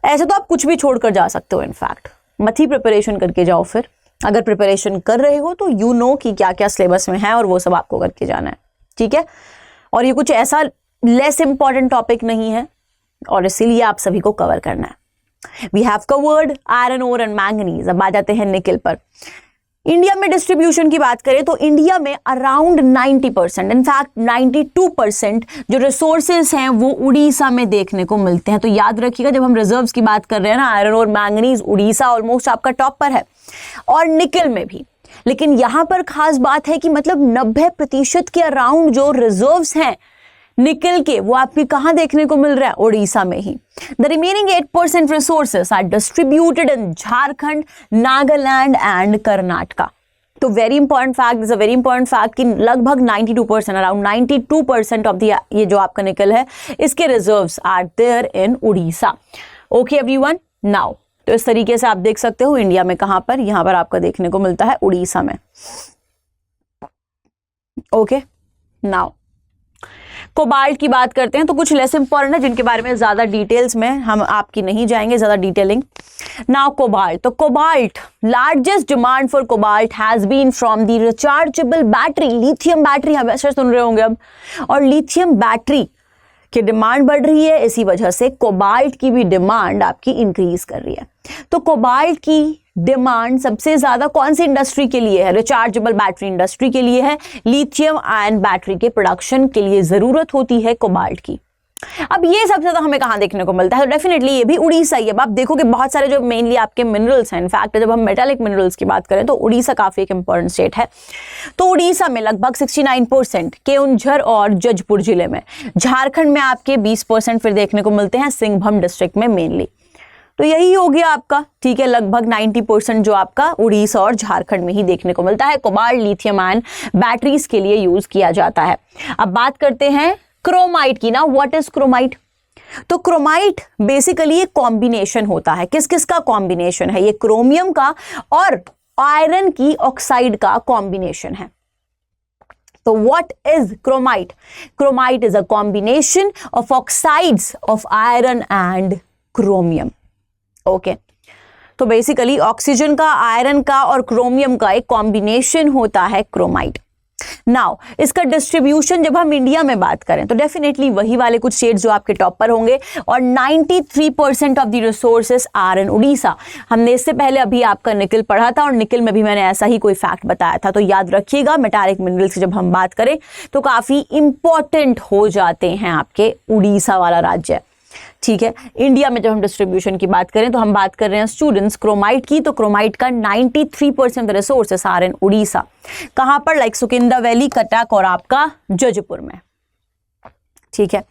ऐसे तो आप कुछ भी छोड़कर जा सकते हो, इनफैक्ट मत ही प्रिपरेशन करके जाओ। फिर अगर प्रिपरेशन कर रहे हो तो यू नो कि क्या क्या सिलेबस में है और वो सब आपको करके जाना है, ठीक है। और ये कुछ ऐसा लेस इंपॉर्टेंट टॉपिक नहीं है और इसीलिए आप सभी को कवर करना है। We have covered iron ore and manganese. अब आ जाते हैं निकल पर। इंडिया में डिस्ट्रीब्यूशन की बात करें तो इंडिया में अराउंड 90%, इनफैक्ट 92% जो रिसोर्सेज हैं वो उड़ीसा में देखने को मिलते हैं। तो याद रखिएगा, जब हम रिजर्व्स की बात कर रहे हैं ना, आयरन और मैंगनीज, उड़ीसा ऑलमोस्ट आपका टॉप पर है और निकल में भी। लेकिन यहां पर खास बात है कि मतलब 90% के अराउंड जो रिजर्व्स हैं निकल के, वो आपको कहां देखने को मिल रहा है, उड़ीसा में ही। The remaining 8% resources are distributed in Jharkhand, Nagaland and Karnataka. तो very important fact, is a very important fact कि लगभग 92%, अराउंड 92% ऑफ द ये जो आपका निकल है, इसके reserves are there in Orissa. Okay everyone, now तो इस तरीके से आप देख सकते हो इंडिया में कहां पर, यहां पर आपका देखने को मिलता है उड़ीसा में। ओके, नाउ कोबाल्ट की बात करते हैं तो कुछ लेस इंपॉर्टेंट है जिनके बारे में ज्यादा डिटेल्स में हम आपकी नहीं जाएंगे, ज्यादा डिटेलिंग। नाउ कोबाल्ट, तो cobalt largest demand for cobalt has been from the rechargeable battery, lithium battery हमेशा सुन रहे होंगे अब, और लिथियम बैटरी की डिमांड बढ़ रही है, इसी वजह से कोबाल्ट की भी डिमांड आपकी इंक्रीज कर रही है। तो कोबाल्ट की डिमांड सबसे ज्यादा कौन सी इंडस्ट्री के लिए है? रिचार्जेबल बैटरी इंडस्ट्री के लिए है। लिथियम आयन बैटरी के प्रोडक्शन के लिए जरूरत होती है कोबाल्ट की। अब ये सबसे ज्यादा हमें कहां देखने को मिलता है? तो डेफिनेटली ये भी उड़ीसा ही है। अब आप देखोगे बहुत सारे जो मेनली आपके मिनरल्स हैं, इनफैक्ट जब हम मेटालिक मिनरल्स की बात करें तो उड़ीसा काफी एक इंपॉर्टेंट स्टेट है। तो उड़ीसा में लगभग 69%, केओंझर और जजपुर जिले में, झारखंड में आपके 20% फिर देखने को मिलते हैं सिंहभूम डिस्ट्रिक्ट में मेनली। तो यही हो गया आपका, ठीक है, लगभग 90% जो आपका उड़ीसा और झारखंड में ही देखने को मिलता है। कोबाल्ट लिथियम आयन बैटरीज के लिए यूज किया जाता है। अब बात करते हैं क्रोमाइट की ना। What is chromite? तो क्रोमाइट बेसिकली एक कॉम्बिनेशन होता है। किस किस का कॉम्बिनेशन है? ये क्रोमियम का और आयरन की ऑक्साइड का कॉम्बिनेशन है। तो what is chromite? Chromite is a combination of oxides of iron and chromium. Okay, तो बेसिकली ऑक्सीजन का, आयरन का और क्रोमियम का एक कॉम्बिनेशन होता है क्रोमाइट। नाउ इसका डिस्ट्रीब्यूशन जब हम इंडिया में बात करें तो डेफिनेटली वही वाले कुछ स्टेट्स जो आपके टॉप पर होंगे, और 93% of the resources are in Orissa. हमने इससे पहले अभी आपका निकल पढ़ा था और निकल में भी मैंने ऐसा ही कोई फैक्ट बताया था। तो याद रखिएगा, मेटालिक मिनरल्स की जब हम बात करें तो काफी इंपॉर्टेंट हो जाते हैं आपके उड़ीसा वाला राज्य, ठीक है। इंडिया में जब हम डिस्ट्रीब्यूशन की बात करें तो हम बात कर रहे हैं स्टूडेंट्स क्रोमाइट की। तो क्रोमाइट का 93% रिसोर्सेस आर इन उड़ीसा। कहां पर? लाइक सुकिंदा वैली, कटक और आपका जजपुर में, ठीक है।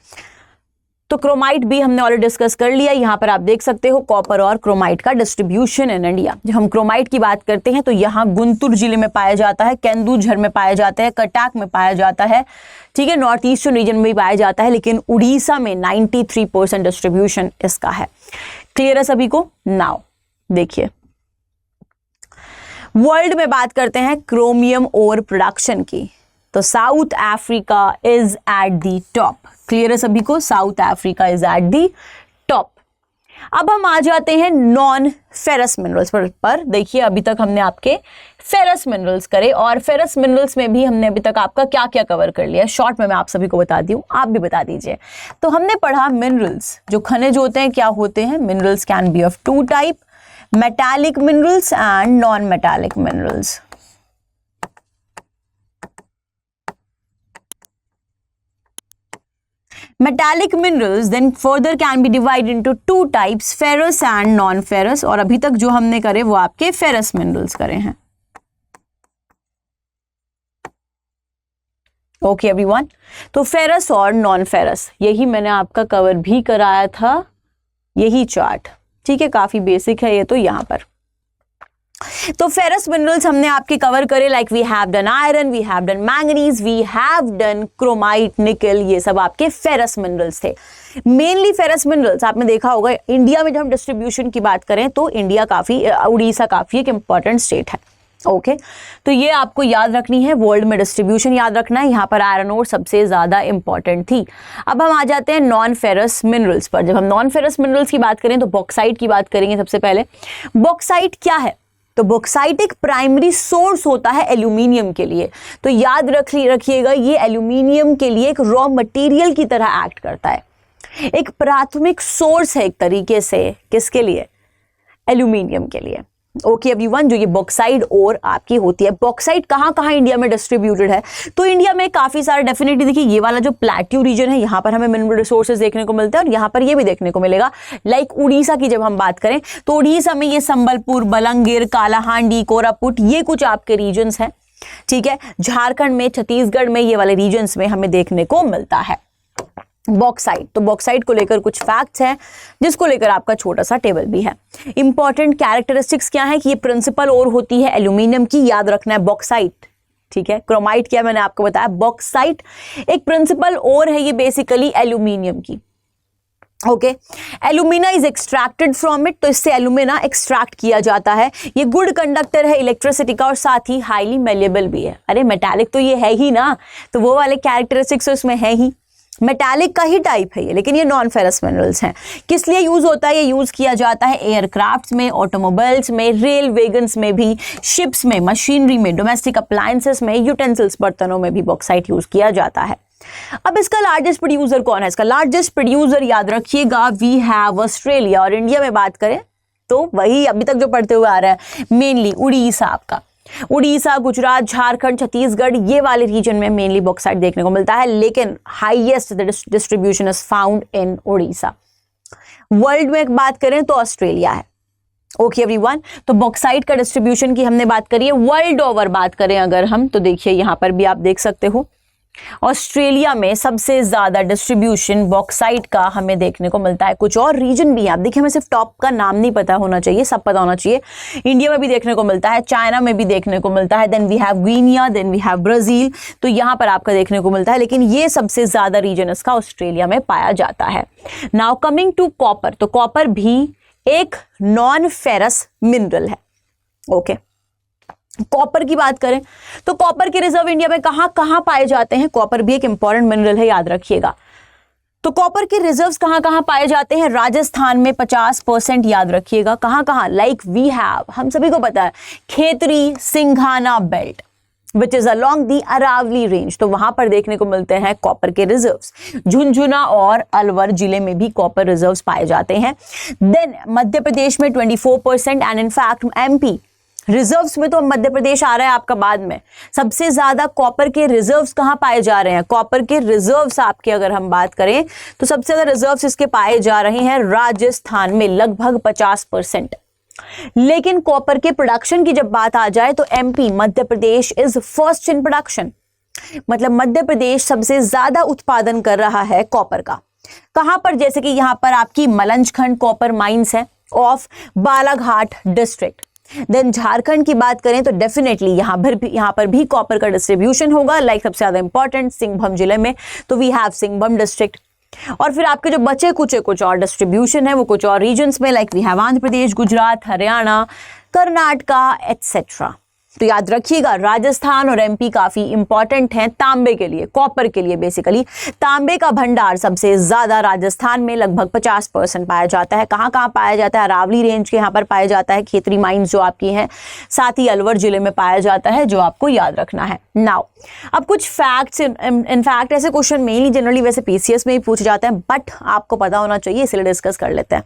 तो क्रोमाइट भी हमने ऑलरेडी डिस्कस कर लिया। यहां पर आप देख सकते हो कॉपर और क्रोमाइट का डिस्ट्रीब्यूशन इन इंडिया। जब हम क्रोमाइट की बात करते हैं तो यहां गुंटूर जिले में पाया जाता है, केंदुझर में पाया जाता है, कटक में पाया जाता है, ठीक है, नॉर्थ ईस्टर्न रीजन में भी पाया जाता है, लेकिन उड़ीसा में 93% डिस्ट्रीब्यूशन इसका है। क्लियर है सभी को? नाउ देखिए, वर्ल्ड में बात करते हैं क्रोमियम ओर प्रोडक्शन की, तो south Africa is at the top. Clear है सभी को? South Africa is at the top. अब हम आ जाते हैं नॉन फेरस मिनरल्स पर। देखिए, अभी तक हमने आपके फेरस मिनरल्स करे, और फेरस मिनरल्स में भी हमने अभी तक आपका क्या क्या कवर कर लिया, शॉर्ट में मैं आप सभी को बता दी हूं, आप भी बता दीजिए। तो हमने पढ़ा मिनरल्स, जो खनिज होते हैं क्या होते हैं? Minerals can be of two type, metallic minerals and non metallic minerals. Metallic minerals then further can be divided into two types, ferrous and non-ferrous, और अभी तक जो हमने करे वो आपके ferrous minerals करे हैं। ओके एवरीवन, तो फेरस और नॉन फेरस यही मैंने आपका कवर भी कराया था, यही चार्ट, ठीक है, काफी बेसिक है ये तो। यहां पर तो फेरस मिनरल्स हमने आपके कवर करे, like we have done iron, we have done manganese, we have done chromite, nickel, ये सब आपके फेरस मिनरल्स थे। मेनली फेरस मिनरल्स आपने देखा होगा इंडिया में जब हम डिस्ट्रीब्यूशन की बात करें तो इंडिया काफी, उड़ीसा काफी एक इंपॉर्टेंट स्टेट है। ओके, तो ये आपको याद रखनी है, वर्ल्ड में डिस्ट्रीब्यूशन याद रखना है। यहाँ पर आयरन ओर सबसे ज्यादा इंपॉर्टेंट थी। अब हम आ जाते हैं नॉन फेरस मिनरल्स पर। जब हम नॉन फेरस मिनरल्स की बात करें तो बॉक्साइट की बात करेंगे सबसे पहले। बॉक्साइट क्या है? तो बॉक्साइट एक प्राइमरी सोर्स होता है एल्यूमिनियम के लिए। तो याद रखिएगा, ये एल्यूमिनियम के लिए एक रॉ मटेरियल की तरह एक्ट करता है, एक प्राथमिक सोर्स है एक तरीके से। किसके लिए? एल्यूमिनियम के लिए। ओके एवरीवन, जो ये बॉक्साइट और आपकी होती है। बॉक्साइट कहाँ कहाँ इंडिया में डिस्ट्रीब्यूटेड है? तो इंडिया में काफी सारे, डेफिनेटली देखिए ये वाला जो प्लेट्यू रीजन है, यहाँ पर हमें मिनरल रिसोर्सेज देखने को मिलते हैं, और यहाँ पर ये भी देखने को मिलेगा। लाइक उड़ीसा की जब हम बात करें तो उड़ीसा में ये संबलपुर, बलंगीर, कालाहांडी, कोरापुट, ये कुछ आपके रीजन्स हैं, ठीक है। झारखंड में, छत्तीसगढ़ में, ये वाले रीजन्स में हमें देखने को मिलता है बॉक्साइट। तो बॉक्साइट को लेकर कुछ फैक्ट्स हैं जिसको लेकर आपका छोटा सा टेबल भी है। इंपॉर्टेंट कैरेक्टरिस्टिक्स क्या है कि ये प्रिंसिपल ओर होती है एल्यूमिनियम की, याद रखना है बॉक्साइट, ठीक है। क्रोमाइट क्या मैंने आपको बताया, बॉक्साइट एक प्रिंसिपल ओर है ये बेसिकली एल्यूमिनियम की। Okay, alumina is extracted from it, तो इससे एल्यूमिना एक्सट्रैक्ट किया जाता है। ये गुड कंडक्टर है इलेक्ट्रिसिटी का और साथ ही हाईली मेलेबल भी है। अरे मेटालिक तो ये है ही ना, तो वो वाले कैरेक्टरिस्टिक्स उसमें है ही, मेटालिक का ही टाइप है ये, लेकिन ये नॉन फेरस मिनरल्स हैं। किस लिए यूज होता है? ये यूज किया जाता है एयरक्राफ्ट्स में, ऑटोमोबाइल्स में, रेल वेगन्स में भी, शिप्स में, मशीनरी में, डोमेस्टिक अप्लायंसेस में, यूटेंसिल्स बर्तनों में भी बॉक्साइट यूज किया जाता है। अब इसका लार्जेस्ट प्रोड्यूसर कौन है? इसका लार्जेस्ट प्रोड्यूसर याद रखिएगा वी हैव ऑस्ट्रेलिया, और इंडिया में बात करें तो वही अभी तक जो पढ़ते हुए आ रहा है मेनली उड़ीसा आपका, उड़ीसा, गुजरात, झारखंड, छत्तीसगढ़, ये वाले रीजन में मेनली बॉक्साइट देखने को मिलता है, लेकिन highest distribution is found in Orissa. World में बात करें तो ऑस्ट्रेलिया है। ओके एवरीवन, तो बॉक्साइट का डिस्ट्रीब्यूशन की हमने बात करी है। वर्ल्ड ओवर बात करें अगर हम, तो देखिए यहां पर भी आप देख सकते हो ऑस्ट्रेलिया में सबसे ज्यादा डिस्ट्रीब्यूशन बॉक्साइट का हमें देखने को मिलता है। कुछ और रीजन भी है, आप देखिए हमें सिर्फ टॉप का नाम नहीं पता होना चाहिए, सब पता होना चाहिए। इंडिया में भी देखने को मिलता है, चाइना में भी देखने को मिलता है, then we have Guinea, then we have Brazil, तो यहां पर आपका देखने को मिलता है, लेकिन ये सबसे ज्यादा रीजन इसका ऑस्ट्रेलिया में पाया जाता है। नाउ कमिंग टू कॉपर, तो कॉपर भी एक नॉन फेरस मिनरल है। ओके, कॉपर की बात करें तो कॉपर के रिजर्व इंडिया में कहां कहां पाए जाते हैं? कॉपर भी एक इंपॉर्टेंट मिनरल है, याद रखिएगा। तो कॉपर के रिजर्व्स कहां कहां पाए जाते हैं? राजस्थान में 50%, याद रखिएगा। कहां कहां? लाइक वी हैव, हम सभी को पता है, Khetri Singhana belt which is along the Aravalli range, तो वहां पर देखने को मिलते हैं कॉपर के रिजर्व्स। झुंझुना और अलवर जिले में भी कॉपर रिजर्व्स पाए जाते हैं। देन मध्य प्रदेश में 24%, एंड इनफैक्ट एमपी रिजर्व्स में तो मध्य प्रदेश आ रहा है आपका बाद में। सबसे ज्यादा कॉपर के रिजर्व्स कहां पाए जा रहे हैं? कॉपर के रिजर्व्स आपके अगर हम बात करें तो सबसे ज्यादा रिजर्व्स इसके पाए जा रहे हैं राजस्थान में, लगभग 50%। लेकिन कॉपर के प्रोडक्शन की जब बात आ जाए तो MP, Madhya Pradesh is first in production, मतलब मध्य प्रदेश सबसे ज्यादा उत्पादन कर रहा है कॉपर का। कहां पर? जैसे कि यहां पर आपकी मलंजखंड कॉपर माइंस है of Balaghat district. Then Jharkhand की बात करें तो डेफिनेटली यहां पर भी कॉपर का डिस्ट्रीब्यूशन होगा, लाइक सबसे ज्यादा इंपॉर्टेंट सिंहभूम जिले में, तो वी हैव सिंहभूम डिस्ट्रिक्ट। और फिर आपके जो बचे कुछ और डिस्ट्रीब्यूशन है वो कुछ और रीजन्स में, like we have Andhra Pradesh, Gujarat, Haryana, Karnataka etcetera. तो याद रखिएगा राजस्थान और एमपी काफी इंपॉर्टेंट हैं तांबे के लिए, कॉपर के लिए बेसिकली। तांबे का भंडार सबसे ज्यादा राजस्थान में लगभग 50% पाया जाता है। कहां कहां पाया जाता है? अरावली रेंज के यहाँ पर पाया जाता है, खेतरी माइंस जो आपकी हैं, साथ ही अलवर जिले में पाया जाता है, जो आपको याद रखना है। नाउ अब कुछ फैक्ट्स, इनफैक्ट ऐसे क्वेश्चन मेनली जनरली वैसे पीसीएस में ही पूछे जाते हैं, बट आपको पता होना चाहिए, इसलिए डिस्कस कर लेते हैं।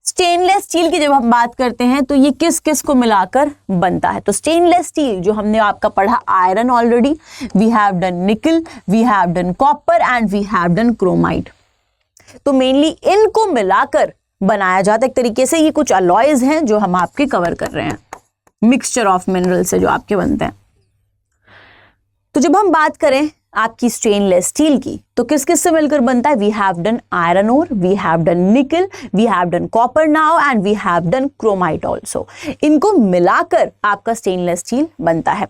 स्टेनलेस स्टील की जब हम बात करते हैं तो ये किस किस को मिलाकर बनता है? तो स्टेनलेस स्टील जो हमने आपका पढ़ा, iron already, we have done nickel, we have done copper and we have done chromite. तो मेनली इनको मिलाकर बनाया जाता है एक तरीके से। ये कुछ अलॉयज हैं जो हम आपके कवर कर रहे हैं, मिक्सचर ऑफ मिनरल से जो आपके बनते हैं। तो जब हम बात करें आपकी स्टेनलेस स्टील की तो किस किस से मिलकर बनता है? We have done iron ore, we have done nickel, we have done copper now and we have done chromite also. इनको मिलाकर आपका स्टेनलेस स्टील बनता है।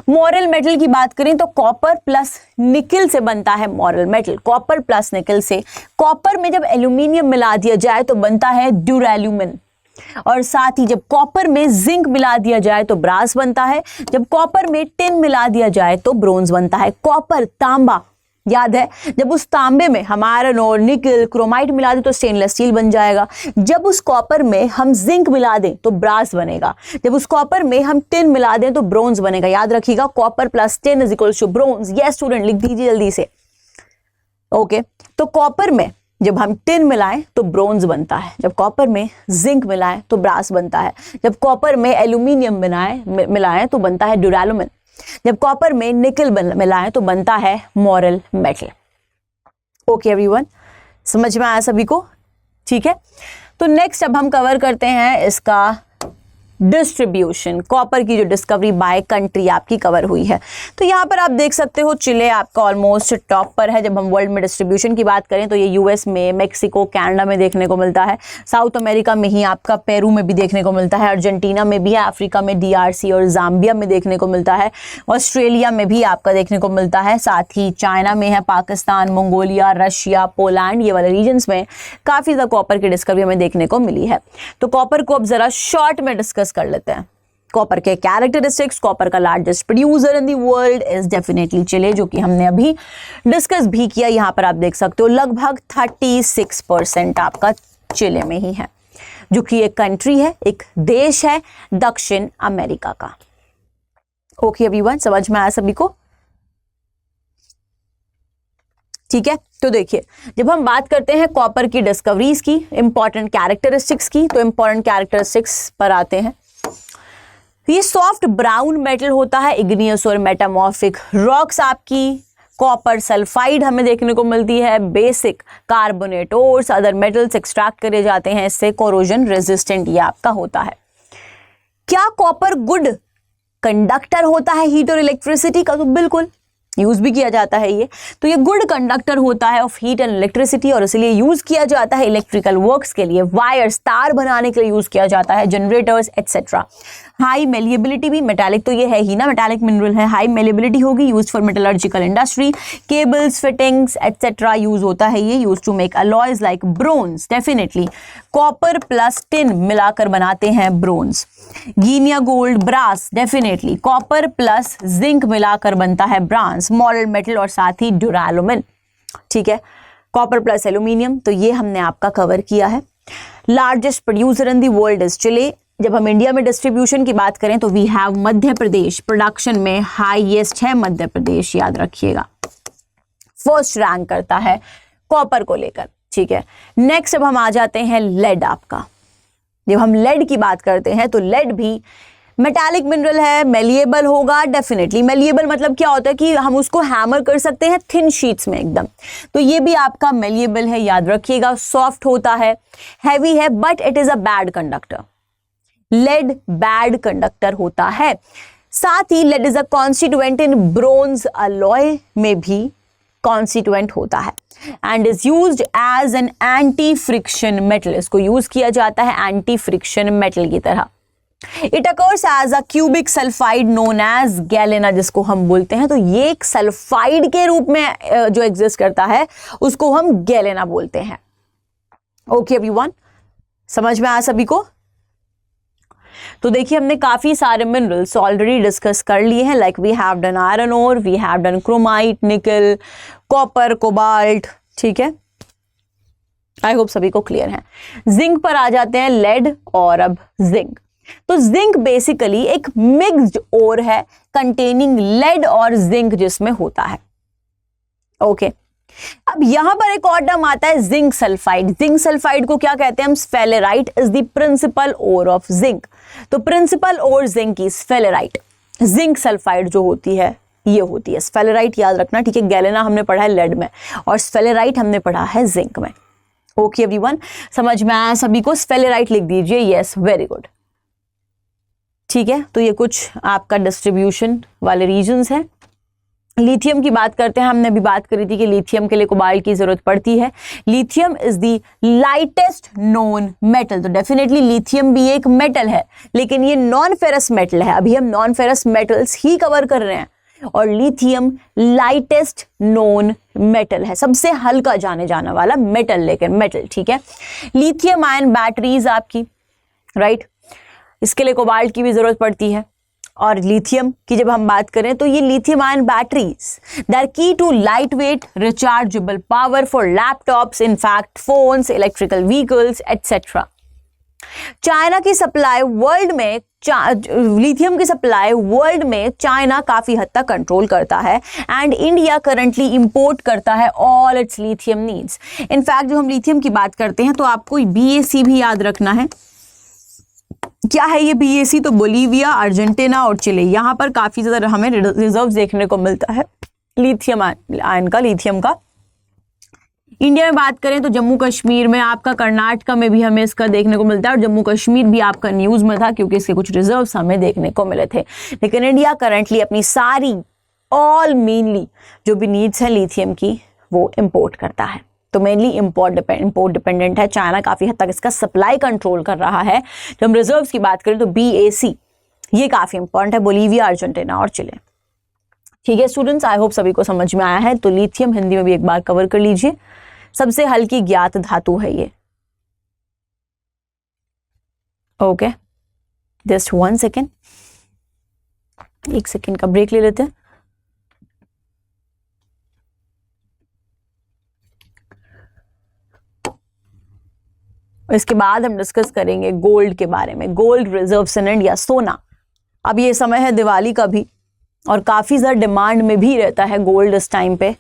मॉरल मेटल की बात करें तो कॉपर प्लस निकल से बनता है मॉरल मेटल। कॉपर प्लस निकल से, कॉपर में जब एल्यूमिनियम मिला दिया जाए तो बनता है ड्यूरेल्यूमिन, और साथ ही जब कॉपर में जिंक मिला दिया जाए तो ब्रास बनता है, जब कॉपर में टिन मिला दिया जाए तो ब्रोंज बनता है। कॉपर, तांबा, याद है, जब उस तांबे में हम आयरन और निकल, क्रोमाइट मिला दें तो स्टेनलेस स्टील बन जाएगा। जब उस कॉपर में हम जिंक मिला दें तो ब्रास बनेगा। जब उस कॉपर में हम टिन मिला दें तो ब्रोंज बनेगा। याद रखिएगा, copper plus tin is equals to bronze. Yes student, लिख दीजिए जल्दी से। ओके, तो कॉपर में जब हम टिन मिलाएं तो ब्रोंज बनता है, जब कॉपर में जिंक मिलाएं तो ब्रास बनता है, जब कॉपर में एल्यूमिनियम मिलाएं तो बनता है ड्यूरेल्यूमिन, जब कॉपर में निकल मिलाएं तो बनता है मॉरल मेटल। ओके एवरीवन, समझ में आया सभी को? ठीक है, तो नेक्स्ट अब हम कवर करते हैं इसका डिस्ट्रीब्यूशन, कॉपर की जो डिस्कवरी बाय कंट्री आपकी कवर हुई है। तो यहाँ पर आप देख सकते हो चिले आपका ऑलमोस्ट टॉप पर है। जब हम वर्ल्ड में डिस्ट्रीब्यूशन की बात करें तो ये यूएस में, मेक्सिको, कनाडा में देखने को मिलता है। साउथ अमेरिका में ही आपका पेरू में भी देखने को मिलता है, अर्जेंटीना में भी है, अफ्रीका में डीआरसी और जाम्बिया में देखने को मिलता है, ऑस्ट्रेलिया में भी आपका देखने को मिलता है, साथ ही चाइना में है, पाकिस्तान, मंगोलिया, रशिया, पोलैंड, ये वाले रीजन्स में काफ़ी ज़्यादा कॉपर की डिस्कवरी हमें देखने को मिली है। तो कॉपर को अब ज़रा शॉर्ट में डिस्कस कर लेते हैं। कॉपर के कैरेक्टरिस्टिक्स, कॉपर का largest producer in the world is definitely Chile, जो कि हमने अभी डिस्कस भी किया। यहाँ पर आप देख सकते हो लगभग 36% आपका चिले में ही है, जो कि एक कंट्री है, एक देश है दक्षिण अमेरिका का। ओके एवरीवन, समझ में आया सभी को? ठीक है, तो देखिए जब हम बात करते हैं कॉपर की डिस्कवरीज की, इंपॉर्टेंट कैरेक्टरिस्टिक्स की, तो इंपॉर्टेंट कैरेक्टरिस्टिक्स पर आते हैं। ये सॉफ्ट ब्राउन मेटल होता है, इग्नियस और मेटामॉर्फिक रॉक्स आपकी कॉपर सल्फाइड हमें देखने को मिलती है, बेसिक कार्बोनेट और अदर मेटल्स एक्सट्रैक्ट करे जाते हैं, इससे कोरोजन रेजिस्टेंट ये आपका होता है। क्या कॉपर गुड कंडक्टर होता है हीट और इलेक्ट्रिसिटी का? तो बिल्कुल, यूज भी किया जाता है ये। तो ये गुड कंडक्टर होता है ऑफ हीट एंड इलेक्ट्रिसिटी, और इसलिए यूज किया जाता है इलेक्ट्रिकल वर्क्स के लिए, वायर्स, तार बनाने के लिए यूज किया जाता है, जनरेटर्स एटसेट्रा। हाई मेलिएबिलिटी भी, मेटालिक तो ये है ही ना, मेटालिक मिनरल है, हाई मेलिएबिलिटी होगी, use for metallurgical industry, cables, fittings etcetera use होता है ये, use to make alloys like bronze. Definitely copper plus tin मिलाकर बनाते हैं bronze. Guinea gold, brass, definitely copper plus zinc मिलाकर बनता है ब्रांस, मॉडल मेटल और साथ ही ड्यूरालुमिन। ठीक है, कॉपर प्लस एल्यूमिनियम, तो ये हमने आपका कवर किया है। Largest producer in the world is Chile. जब हम इंडिया में डिस्ट्रीब्यूशन की बात करें तो we have Madhya Pradesh, production में हाईएस्ट है मध्य प्रदेश, याद रखिएगा, फर्स्ट रैंक करता है कॉपर को लेकर। ठीक है, नेक्स्ट अब हम आ जाते हैं लेड आपका। जब हम लेड की बात करते हैं तो लेड भी मेटालिक मिनरल है, मेलिएबल होगा, डेफिनेटली मेलिएबल मतलब क्या होता है कि हम उसको हैमर कर सकते हैं थिन शीट्स में एकदम, तो ये भी आपका मेलिएबल है, याद रखिएगा। सॉफ्ट होता है, हैवी है, but it is a bad conductor. Lead bad conductor होता है। साथ ही lead is a constituent in bronze alloy में भी कॉन्स्टिट्यूएंट होता है and is used as an anti friction metal. इसको यूज किया जाता है एंटी फ्रिक्शन मेटल की तरह। It occurs as a cubic sulphide known as galena, जिसको हम बोलते हैं। तो ये एक सल्फाइड के रूप में जो एग्जिस्ट करता है उसको हम गैलेना बोलते हैं। ओके एवरीवन, समझ में आया सभी को? तो देखिए हमने काफी सारे मिनरल्स ऑलरेडी डिस्कस कर लिए हैं, like we have done iron ore, we have done chromite, nickel, copper, cobalt. ठीक है, आई होप सभी को क्लियर है। जिंक पर आ जाते हैं, लेड और अब जिंक। तो जिंक बेसिकली एक मिक्स्ड ओर है कंटेनिंग लेड और जिंक जिसमें होता है। ओके, अब यहां पर एक और टर्म आता है जिंक सल्फाइड। जिंक सल्फाइड को क्या कहते हैं हम? Sphalerite is the principal ore of zinc. तो प्रिंसिपल ओर जिंक की स्फेलेराइट। जिंक सल्फाइड जो होती है ये होती है स्फेलेराइट, याद रखना। ठीक है, गैलेना हमने पढ़ा है लेड में और स्फेलेराइट हमने पढ़ा है जिंक में। ओके एवरीवन, समझ में आया सभी को? स्फेलेराइट लिख दीजिए, यस, वेरी गुड। ठीक है, तो ये कुछ आपका डिस्ट्रीब्यूशन वाले रीजन्स हैं। लिथियम की बात करते हैं। हमने अभी बात करी थी कि लिथियम के लिए कोबाल्ट की जरूरत पड़ती है। Lithium is the lightest known metal. तो डेफिनेटली लिथियम भी एक मेटल है, लेकिन ये नॉन फेरस मेटल है। अभी हम नॉन फेरस मेटल्स ही कवर कर रहे हैं और लिथियम लाइटेस्ट नोन मेटल है, सबसे हल्का जाने जाने वाला मेटल, लेकिन मेटल। ठीक है, लिथियम आयन बैटरीज आपकी, राइट, इसके लिए कोबाल्ट की भी जरूरत पड़ती है। और लिथियम की जब हम बात करें तो ये lithium ion batteries they are key to light weight rechargeable power for laptops, in fact phones, electrical vehicles etcetera. China की सप्लाई वर्ल्ड में, लिथियम की सप्लाई वर्ल्ड में चाइना काफी हद तक कंट्रोल करता है एंड इंडिया करंटली इंपोर्ट करता है all it's lithium needs. In fact जो हम लिथियम की बात करते हैं तो आपको BAC भी याद रखना है। क्या है ये BAC? तो बोलीविया, अर्जेंटीना और चिले, यहाँ पर काफी ज्यादा हमें रिजर्व देखने को मिलता है लिथियम आयन का, लिथियम का। इंडिया में बात करें तो जम्मू कश्मीर में, आपका कर्नाटका में भी हमें इसका देखने को मिलता है, और जम्मू कश्मीर भी आपका न्यूज़ में था क्योंकि इसके कुछ रिजर्व्स हमें देखने को मिले थे। लेकिन इंडिया करंटली अपनी सारी मेनली जो भी नीड्स हैं लिथियम की वो इंपोर्ट करता है, तो मेनली इंपोर्ट डिपेंडेंट है। चाइना काफ़ी हद तक इसका सप्लाई कंट्रोल कर रहा है। जब हम रिजर्व्स की बात करें तो BAC ये काफ़ी इंपॉर्टेंट है, बोलीविया, अर्जेंटीना और चिले। ठीक है स्टूडेंट्स, आई होप सभी को समझ में आया है। तो लिथियम हिंदी में भी एक बार कवर कर लीजिए। सबसे हल्की ज्ञात धातु है ये। ओके, जस्ट 1 सेकेंड, 1 सेकेंड का ब्रेक ले लेते हैं। इसके बाद हम डिस्कस करेंगे गोल्ड के बारे में। गोल्ड रिजर्व्स इन इंडिया, सोना। अब ये समय है दिवाली का भी और काफी ज्यादा डिमांड में भी रहता है गोल्ड इस टाइम पे।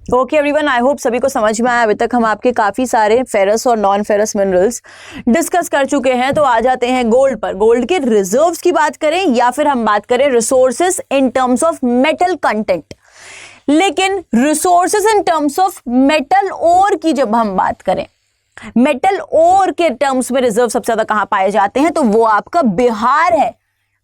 ओके एवरीवन, आई होप सभी को समझ में आया। अभी तक हम आपके काफी सारे फेरस और नॉन फेरस मिनरल्स डिस्कस कर चुके हैं। तो आ जाते हैं गोल्ड पर। गोल्ड के रिजर्व्स की बात करें या फिर हम बात करें resources in terms of metal content. लेकिन resources in terms of metal ore की जब हम बात करें, मेटल ओर के टर्म्स में रिजर्व सबसे ज्यादा कहां पाए जाते हैं, तो वो आपका बिहार है।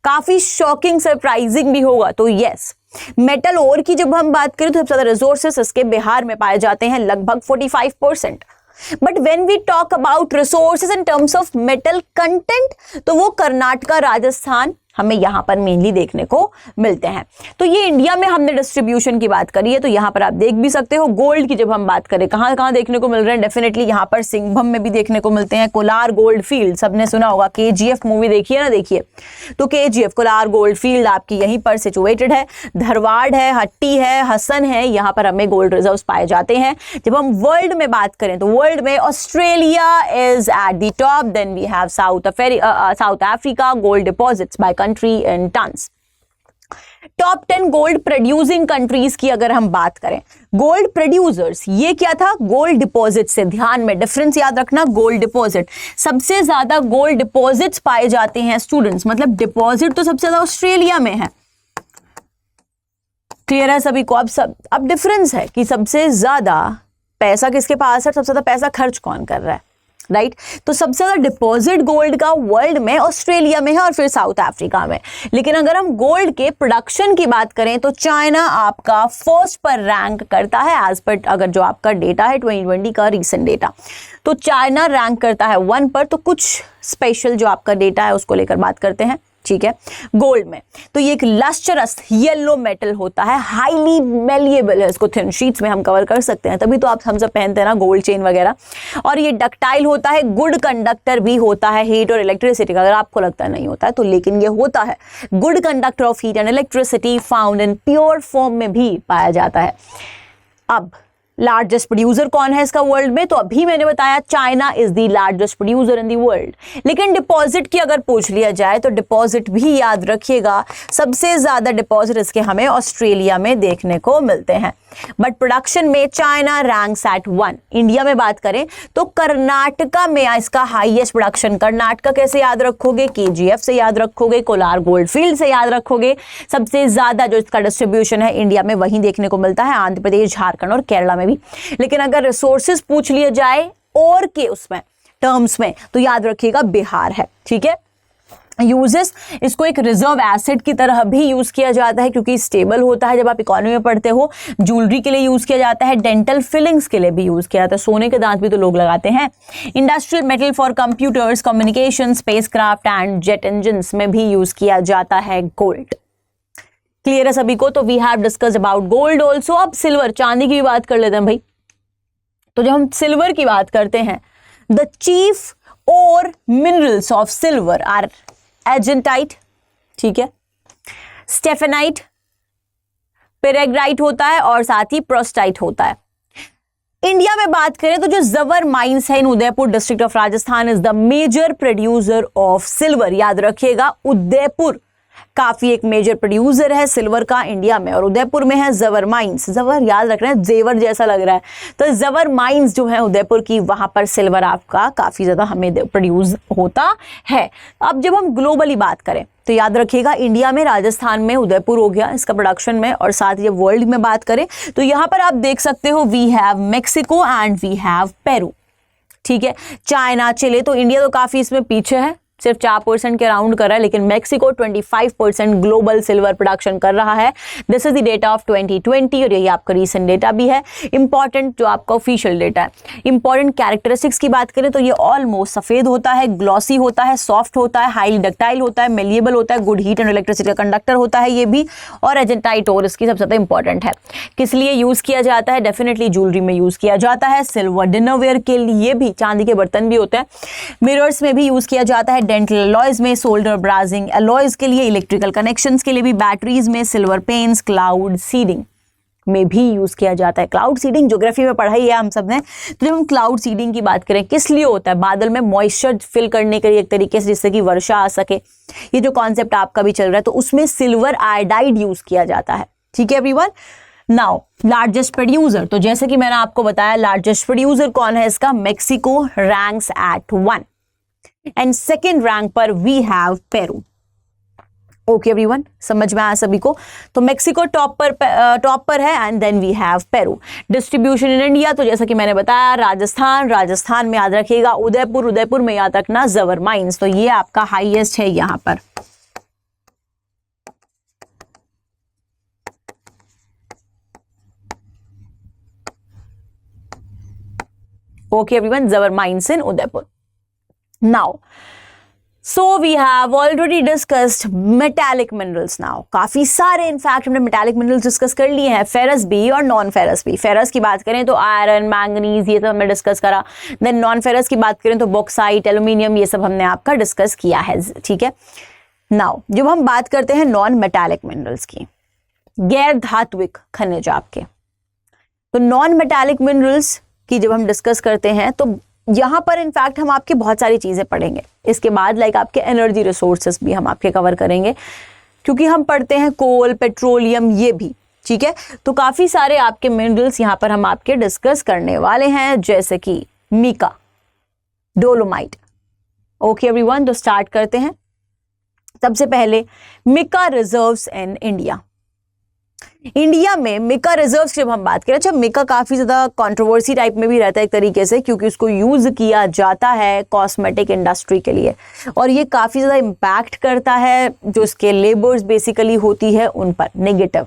काफी शॉकिंग, सरप्राइजिंग भी होगा। तो यस, मेटल ओर की जब हम बात करें तो सबसे ज्यादा रिसोर्सेस इसके बिहार में पाए जाते हैं, लगभग 45%। But when we talk about resources in terms of metal content, तो वो कर्नाटका, राजस्थान हमें यहां पर मेनली देखने को मिलते हैं। तो ये इंडिया में हमने डिस्ट्रीब्यूशन की बात करी है, तो यहां पर आप देख भी सकते हो। गोल्ड की जब हम बात करें कहां कहां देखने को मिल रहे हैं, डेफिनेटली यहां पर सिंघभम में भी देखने को मिलते हैं। कोलार गोल्ड फील्ड, सबने सुना होगा, KGF मूवी देखिए ना, देखिए तो KGF कोलार गोल्ड फील्ड आपकी यहीं पर सिचुएटेड है। धरवाड़ है, हट्टी है, हसन है, यहां पर हमें गोल्ड रिजर्व्स पाए जाते हैं। जब हम वर्ल्ड में बात करें तो वर्ल्ड में Australia is at the top, then we have South Africa gold deposits by country in tons. Top 10 gold producing countries की अगर हम बात करें, गोल्ड प्रोड्यूसर्स, ये क्या था, गोल्ड डिपॉजिट से। ध्यान में डिफरेंस याद रखना, गोल्ड डिपॉजिट। सबसे ज्यादा गोल्ड डिपॉजिट्स पाए जाते हैं स्टूडेंट्स, मतलब डिपॉजिट तो सबसे ज्यादा ऑस्ट्रेलिया में है। क्लियर है सभी को? अब डिफरेंस है कि सबसे ज्यादा पैसा किसके पास है, सबसे ज्यादा पैसा खर्च कौन कर रहा है, राइट? तो सबसे ज्यादा डिपॉजिट गोल्ड का वर्ल्ड में ऑस्ट्रेलिया में है और फिर साउथ अफ्रीका में। लेकिन अगर हम गोल्ड के प्रोडक्शन की बात करें तो चाइना आपका फर्स्ट पर रैंक करता है, एज पर अगर जो आपका डेटा है 2020 का रीसेंट डेटा, तो चाइना रैंक करता है 1 पर। तो कुछ स्पेशल जो आपका डेटा है उसको लेकर बात करते हैं, ठीक है। गोल्ड में तो ये एक लस्टरस येलो मेटल होता है, हाईली मेलिएबल है, इसको थिन शीट्स में हम कवर कर सकते हैं, तभी तो आप हम सब पहनते हैं ना गोल्ड चेन वगैरह। और ये डक्टाइल होता है, गुड कंडक्टर भी होता है हीट और इलेक्ट्रिसिटी का। अगर आपको लगता है नहीं होता है तो लेकिन ये होता है, good conductor of heat and electricity, found in pure form में भी पाया जाता है। अब लार्जेस्ट प्रोड्यूसर कौन है इसका वर्ल्ड में, तो अभी मैंने बताया China is the largest producer in the world. लेकिन डिपॉजिट की अगर पूछ लिया जाए तो डिपॉजिट भी याद रखिएगा, सबसे ज्यादा डिपॉजिट इसके हमें ऑस्ट्रेलिया में देखने को मिलते हैं। बट प्रोडक्शन में चाइना रैंक्स एट 1। इंडिया में बात करें तो कर्नाटका में इसका हाईएस्ट प्रोडक्शन। कर्नाटका कैसे याद रखोगे, KGF से याद रखोगे, कोलार गोल्ड फील्ड से याद रखोगे। सबसे ज्यादा जो इसका डिस्ट्रीब्यूशन है इंडिया में वहीं देखने को मिलता है, आंध्र प्रदेश, झारखंड और केरला में भी। लेकिन अगर रिसोर्सेज पूछ लिया जाए और के उसमें टर्म्स में तो याद रखिएगा बिहार है, ठीक है। यूजेस, इसको एक रिजर्व एसेट की तरह भी यूज किया जाता है क्योंकि स्टेबल होता है। जब आप इकोनॉमी में पढ़ते हो, ज्वेलरी के लिए यूज किया जाता है, डेंटल फिलिंग्स के लिए भी यूज किया जाता है, सोने के दांत भी तो लोग लगाते हैं। Industrial metal for computers, communication, spacecraft and jet engines में भी यूज किया जाता है गोल्ड। क्लियर है सभी को? तो we have discussed about gold also. अब सिल्वर, चांदी की भी बात कर लेते हैं भाई। तो जब हम सिल्वर की बात करते हैं, द चीफ और मिनरल्स ऑफ सिल्वर आर एजेंटाइट, ठीक है, स्टेफेनाइट, पेरेग्राइट होता है और साथ ही प्रोस्टाइट होता है। इंडिया में बात करें तो जो जवर माइंस है in Udaipur district of Rajasthan is the major producer of silver. याद रखिएगा उदयपुर काफी एक मेजर प्रोड्यूसर है सिल्वर का इंडिया में, और उदयपुर में है जवर माइंस। जवर याद रख रहे हैं, जेवर जैसा लग रहा है, तो जवर माइंस जो है उदयपुर की, वहां पर सिल्वर आपका काफी ज्यादा हमें प्रोड्यूस होता है। अब जब हम ग्लोबली बात करें तो याद रखिएगा, इंडिया में राजस्थान में उदयपुर हो गया इसका प्रोडक्शन में, और साथ ही वर्ल्ड में बात करें तो यहाँ पर आप देख सकते हो we have Mexico and we have Peru. ठीक है, चाइना, चिले, तो इंडिया तो काफी इसमें पीछे है, सिर्फ 4% के अराउंड कर रहा है, लेकिन मेक्सिको 25% ग्लोबल सिल्वर प्रोडक्शन कर रहा है। This is the data of 2020 और यही आपका रीसेंट डेटा भी है। इंपॉर्टेंट जो आपका ऑफिशियल डेटा है, इंपॉर्टेंट कैरेक्टरिस्टिक्स की बात करें तो ये ऑलमोस्ट सफेद होता है, ग्लॉसी होता है, सॉफ्ट होता है, हाईली डक्टाइल होता है, मेलिएबल होता है, गुड हीट एंड इलेक्ट्रिसिटी का कंडक्टर होता है ये भी, और एजेंटाइट और इसकी सबसे ज्यादा इंपॉर्टेंट है। किस लिए यूज किया जाता है? डेफिनेटली ज्वेलरी में यूज किया जाता है, सिल्वर डिनरवेयर के लिए भी, चांदी के बर्तन भी होते हैं, मिरर्स में भी यूज किया जाता है, डेंटल अलॉयज में, सोल्डर ब्रासिंग अलॉयज के लिए, इलेक्ट्रिकल कनेक्शंस के लिए भी, बैटरीज में, सिल्वर पेन्स, क्लाउड सीडिंग में भी यूज किया जाता है। क्लाउड सीडिंग ज्योग्राफी में पढ़ा ही है हम सब ने। तो जब हम क्लाउड सीडिंग की बात करें, किस लिए होता है? बादल में मॉइस्चर फिल करने के लिए एक तरीके से, जिससे कि वर्षा आ सके। ये जो कॉन्सेप्ट आपका भी चल रहा है, तो उसमें सिल्वर आयोडाइड यूज किया जाता है। ठीक है एवरीवन। नाउ लार्जेस्ट प्रोड्यूसर, तो जैसे कि मैंने आपको बताया लार्जेस्ट प्रोड्यूसर कौन है इसका, Mexico ranks at 1 and second rank पर we have Peru. Okay everyone, समझ में आया सभी को? तो मेक्सिको टॉप पर है and then we have Peru. Distribution in India, तो जैसा कि मैंने बताया राजस्थान में याद रखिएगा उदयपुर में याद रखना जवर माइंस, तो ये आपका हाईएस्ट है यहां पर। Okay everyone, Zawar mines in Udaipur. Now, so we have already discussed metallic minerals now. काफी सारे इनफैक्ट हमने metallic minerals डिस्कस कर लिए हैं, फेरस भी और नॉन फेरस भी। फेरस की बात करें तो आयरन, मैंगनीज, ये सब हमने डिस्कस करा। देन नॉन फेरस की बात करें तो बॉक्साइट, एल्यूमिनियम, ये सब हमने आपका डिस्कस किया है। ठीक है, नाउ जब हम बात करते हैं नॉन मेटालिक मिनरल्स की, गैर धात्विक खनिज आपके, तो नॉन मेटालिक मिनरल्स की जब हम डिस्कस करते हैं तो यहां पर इनफैक्ट हम आपकी बहुत सारी चीजें पढ़ेंगे। इसके बाद लाइक आपके एनर्जी रिसोर्सेस भी हम आपके कवर करेंगे, क्योंकि हम पढ़ते हैं कोल, पेट्रोलियम, ये भी। ठीक है, तो काफी सारे आपके मिनरल्स यहां पर हम आपके डिस्कस करने वाले हैं, जैसे कि मीका, डोलोमाइट। ओके एवरीवन, तो स्टार्ट करते हैं। सबसे पहले mica reserves in India. India में मीका रिजर्व्स की जब हम बात करें, अच्छा मीका काफी ज्यादा कंट्रोवर्सी टाइप में भी रहता है एक तरीके से, क्योंकि उसको यूज किया जाता है कॉस्मेटिक इंडस्ट्री के लिए, और ये काफी ज्यादा इम्पैक्ट करता है जो इसके लेबर्स बेसिकली होती है उन पर, नेगेटिव।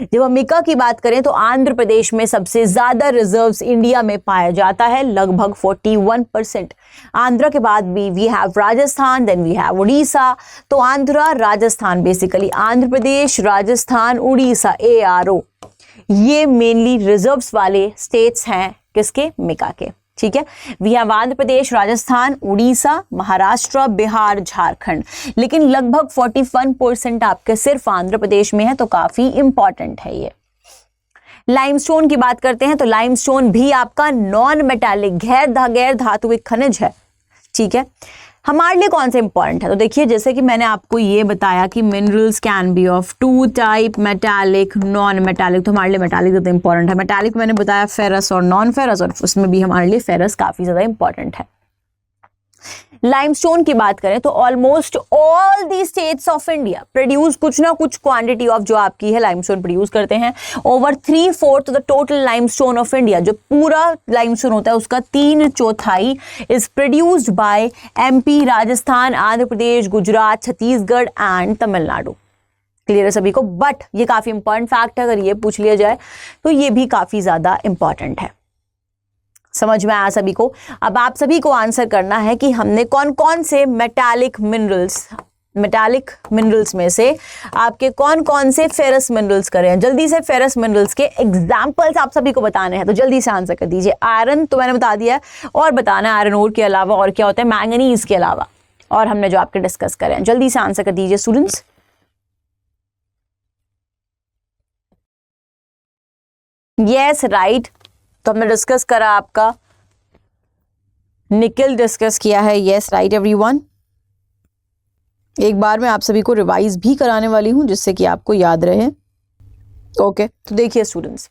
जब हम मीका की बात करें तो आंध्र प्रदेश में सबसे ज्यादा रिजर्व्स इंडिया में पाया जाता है, लगभग 41%। आंध्र के बाद भी we have Rajasthan, then we have Orissa. तो आंध्र, राजस्थान, बेसिकली आंध्र प्रदेश, राजस्थान, उड़ीसा, ARO, ये मेनली रिजर्व्स वाले स्टेट्स हैं किसके? मीका के। ठीक है, वी हैव आंध्र प्रदेश, राजस्थान, उड़ीसा, महाराष्ट्र, बिहार, झारखंड, लेकिन लगभग 41% आपके सिर्फ आंध्र प्रदेश में है, तो काफी इंपॉर्टेंट है ये। लाइमस्टोन की बात करते हैं तो लाइमस्टोन भी आपका नॉन मेटालिक गैर धातुविक खनिज है। ठीक है, हमारे लिए कौन सा इंपॉर्टेंट है? तो देखिए, जैसे कि मैंने आपको ये बताया कि minerals can be of 2 type, metallic, non metallic. तो हमारे लिए मेटालिक ज़्यादा इंपॉर्टेंट है। मेटालिक मैंने बताया फेरस और नॉन फेरस, और उसमें भी हमारे लिए फेरस काफ़ी ज़्यादा इंपॉर्टेंट है। लाइमस्टोन की बात करें तो almost all the states of India produce कुछ ना कुछ क्वांटिटी ऑफ जो आपकी है लाइमस्टोन प्रोड्यूस करते हैं। Over 3/4 the total limestone of India, जो पूरा लाइमस्टोन होता है उसका 3/4 is produced by MP, Rajasthan, Andhra Pradesh, Gujarat, Chhattisgarh and Tamil Nadu. Clear है सभी को? बट ये काफी इंपॉर्टेंट फैक्ट है, अगर ये पूछ लिया जाए तो ये भी काफी ज्यादा इंपॉर्टेंट है। समझ में आया सभी को? अब आप सभी को आंसर करना है कि हमने कौन कौन से मेटालिक मिनरल्स में से आपके कौन कौन से फेरस मिनरल्स करे हैं। जल्दी से फेरस मिनरल्स के एग्जांपल्स आप सभी को बताने हैं, तो जल्दी से आंसर कर दीजिए। आयरन तो मैंने बता दिया है, और बताना आयरन ओर के अलावा और क्या होता है, मैंगनीज के अलावा, और हमने जो आपके डिस्कस करे हैं। जल्दी से आंसर कर दीजिए स्टूडेंट्स। Yes, right. तो हमने डिस्कस करा आपका निकेल डिस्कस किया है। Yes, right everyone. एक बार मैं आप सभी को रिवाइज भी कराने वाली हूं जिससे कि आपको याद रहे। ओके, तो देखिए स्टूडेंट्स,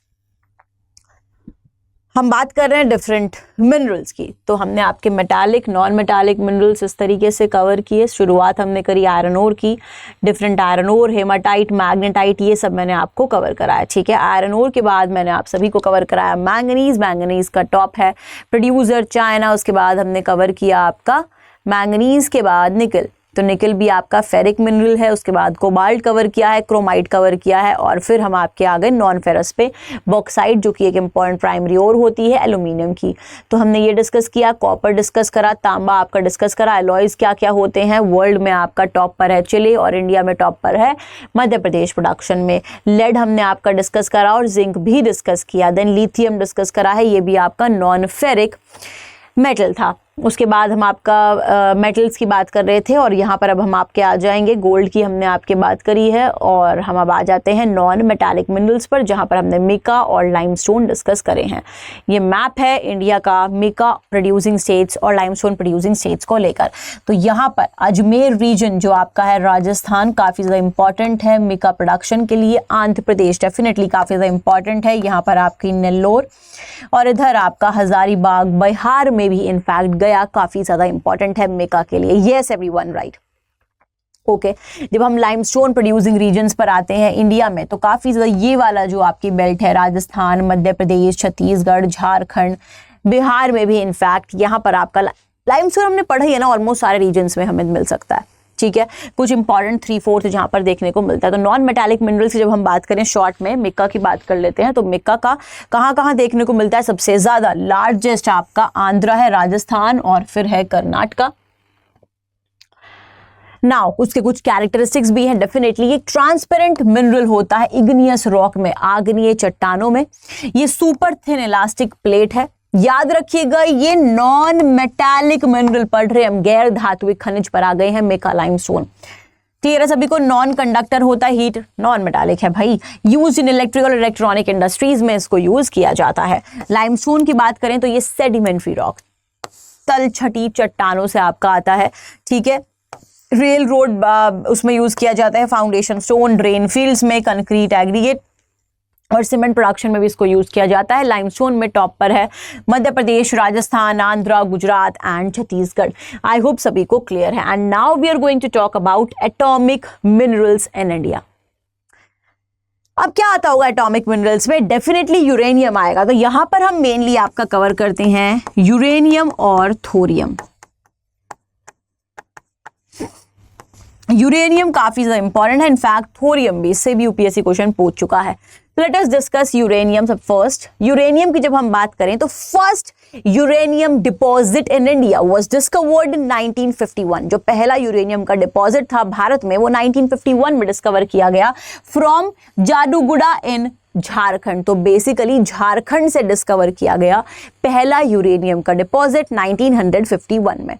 हम बात कर रहे हैं डिफरेंट मिनरल्स की। तो हमने आपके मेटालिक, नॉन मेटालिक मिनरल्स इस तरीके से कवर किए। शुरुआत हमने करी आयरन ओर की, different iron ore, hematite, magnetite, ये सब मैंने आपको कवर कराया। ठीक है, आयरन ओर के बाद मैंने आप सभी को कवर कराया मैंगनीज। मैंगनीज का टॉप है प्रोड्यूसर चाइना। उसके बाद हमने कवर किया आपका मैंगनीज के बाद निकल, तो निकल भी आपका फेरिक मिनरल है। उसके बाद कोबाल्ट कवर किया है, क्रोमाइट कवर किया है, और फिर हम आपके आ गए नॉन फेरस पे, बॉक्साइट जो कि एक इंपॉर्टेंट प्राइमरी ओर होती है एल्यूमिनियम की। तो हमने ये डिस्कस किया, कॉपर डिस्कस करा, तांबा आपका डिस्कस करा, एलॉयज क्या क्या होते हैं। वर्ल्ड में आपका टॉप पर है चिली और इंडिया में टॉप पर है मध्य प्रदेश प्रोडक्शन में। लेड हमने आपका डिस्कस करा और जिंक भी डिस्कस किया। देन लिथियम डिस्कस करा है, ये भी आपका नॉन फेरिक मेटल था। उसके बाद हम आपका मेटल्स की बात कर रहे थे और यहाँ पर अब हम आपके आ जाएंगे, गोल्ड की हमने आपके बात करी है, और हम अब आ जाते हैं नॉन मेटालिक मिनरल्स पर, जहाँ पर हमने मिका और लाइमस्टोन डिस्कस करे हैं। ये मैप है इंडिया का मिका प्रोड्यूसिंग स्टेट्स और लाइमस्टोन प्रोड्यूसिंग स्टेट्स को लेकर। तो यहाँ पर अजमेर रीजन जो आपका है राजस्थान काफ़ी ज़्यादा इंपॉर्टेंट है मिका प्रोडक्शन के लिए। आंध्र प्रदेश डेफिनेटली काफ़ी ज़्यादा इंपॉर्टेंट है, यहाँ पर आपकी नेल्लोर, और इधर आपका हजारीबाग बिहार में भी इनफैक्ट गया काफी ज्यादा इंपॉर्टेंट है मिका के लिए। Yes everyone, right. ओके, जब हम लाइमस्टोन प्रोड्यूसिंग रीजन्स पर आते हैं इंडिया में, तो काफी ज्यादा ये वाला जो आपकी बेल्ट है राजस्थान, मध्य प्रदेश, छत्तीसगढ़, झारखंड, बिहार में भी इनफैक्ट यहाँ पर आपका लाइमस्टोन हमने पढ़ा ही है ना, ऑलमोस्ट सारे रीजन्स में हमें मिल सकता है। ठीक है, कुछ इंपॉर्टेंट 3/4 जहाँ पर देखने को मिलता है। तो नॉन मेटालिक मिनरल्स की जब हम बात करें शॉर्ट में मिका की बात कर लेते हैं, तो मिका का कहाँ देखने को मिलता है? सबसे ज्यादा लार्जेस्ट आपका आंध्रा है, राजस्थान, और फिर है कर्नाटका। नाउ उसके कुछ कैरेक्टरिस्टिक्स भी हैं डेफिनेटली। ये ट्रांसपेरेंट मिनरल होता है इग्नियस रॉक में, आग्नेय चट्टानों में। ये सुपर थिन इलास्टिक प्लेट है। याद रखिएगा, ये नॉन मेटालिक मिनरल पढ़ रहे हम, गैर धात्विक खनिज पर आ गए हैं मिका लाइमस्टोन। क्लियर है सभी को? नॉन कंडक्टर होता है, हीट, नॉन मेटालिक है भाई, यूज इन इलेक्ट्रिकल और इलेक्ट्रॉनिक इंडस्ट्रीज में इसको यूज किया जाता है। लाइमस्टोन की बात करें तो ये सेडिमेंट्री रॉक, तलछटी चट्टानों से आपका आता है। ठीक है, रेल रोड उसमें यूज किया जाता है, फाउंडेशन स्टोन, ड्रेन फील्ड्स में, कंक्रीट एग्रीगेट और सीमेंट प्रोडक्शन में भी इसको यूज किया जाता है। लाइमस्टोन में टॉप पर है Madhya Pradesh, Rajasthan, Andhra, Gujarat and Chhattisgarh. I hope सभी को क्लियर है। And now we are going to talk about atomic minerals in India. अब क्या आता होगा एटॉमिक मिनरल्स में? डेफिनेटली यूरेनियम आएगा। तो यहां पर हम मेनली आपका कवर करते हैं यूरेनियम और थोरियम। यूरेनियम काफी ज्यादा इंपॉर्टेंट है, इनफैक्ट थोरियम भी, इससे भी यूपीएससी क्वेश्चन पूछ चुका है। Let us discuss uranium first. Uranium की जब हम बात करें तो first uranium deposit in India was discovered in 1951। जो पहला यूरेनियम का डिपॉजिट था भारत में वो 1951 में डिस्कवर किया गया फ्रॉम जादूगुड़ा इन झारखंड। तो बेसिकली झारखंड से डिस्कवर किया गया पहला यूरेनियम का डिपॉजिट 1951 में।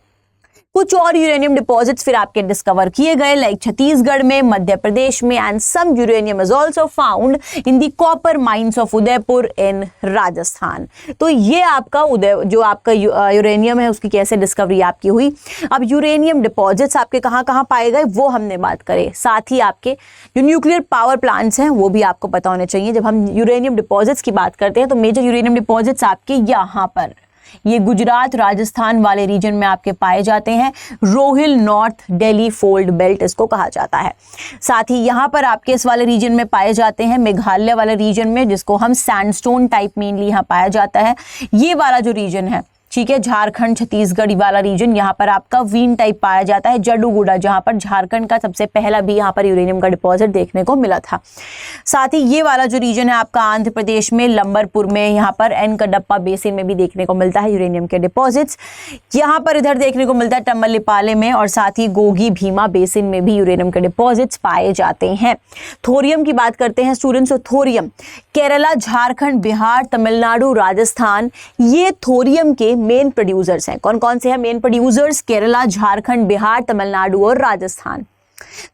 कुछ और यूरेनियम डिपॉजिट्स फिर आपके डिस्कवर किए गए, लाइक छत्तीसगढ़ में, मध्य प्रदेश में, and some uranium is also found in the copper mines of Udaipur in Rajasthan. तो ये आपका जो आपका यूरेनियम है उसकी कैसे डिस्कवरी आपकी हुई। अब यूरेनियम डिपॉजिट्स आपके कहाँ कहाँ पाए गए वो हमने बात करें, साथ ही आपके जो न्यूक्लियर पावर प्लांट्स हैं वो भी आपको पता होने चाहिए। जब हम यूरेनियम डिपॉजिट्स की बात करते हैं तो मेजर यूरेनियम डिपॉजिट्स आपके यहाँ पर, ये गुजरात राजस्थान वाले रीजन में आपके पाए जाते हैं। Rohail north Delhi fold belt इसको कहा जाता है। साथ ही यहाँ पर आपके इस वाले रीजन में पाए जाते हैं मेघालय वाले रीजन में, जिसको हम सैंडस्टोन टाइप मेनली यहाँ पाया जाता है। ये वाला जो रीजन है, ठीक है, झारखंड छत्तीसगढ़ वाला रीजन, यहाँ पर आपका वीन टाइप पाया जाता है। जडूगुड़ा, जहाँ पर झारखंड का सबसे पहला भी यहाँ पर यूरेनियम का डिपॉजिट देखने को मिला था। साथ ही ये वाला जो रीजन है आपका आंध्र प्रदेश में, लंबरपुर में, यहाँ पर एनकडप्पा बेसिन में भी देखने को मिलता है यूरेनियम के डिपॉजिट्स। यहाँ पर इधर देखने को मिलता है टम्मलिपाले में, और साथ ही गोगी भीमा बेसिन में भी यूरेनियम के डिपॉजिट्स पाए जाते हैं। थोरियम की बात करते हैं स्टूडेंट्स। तो थोरियम केरला, झारखंड, बिहार, तमिलनाडु, राजस्थान, ये थोरियम के मेन प्रोड्यूसर्स हैं। कौन कौन से हैं मेन प्रोड्यूसर्स? केरला, झारखंड, बिहार, तमिलनाडु और राजस्थान।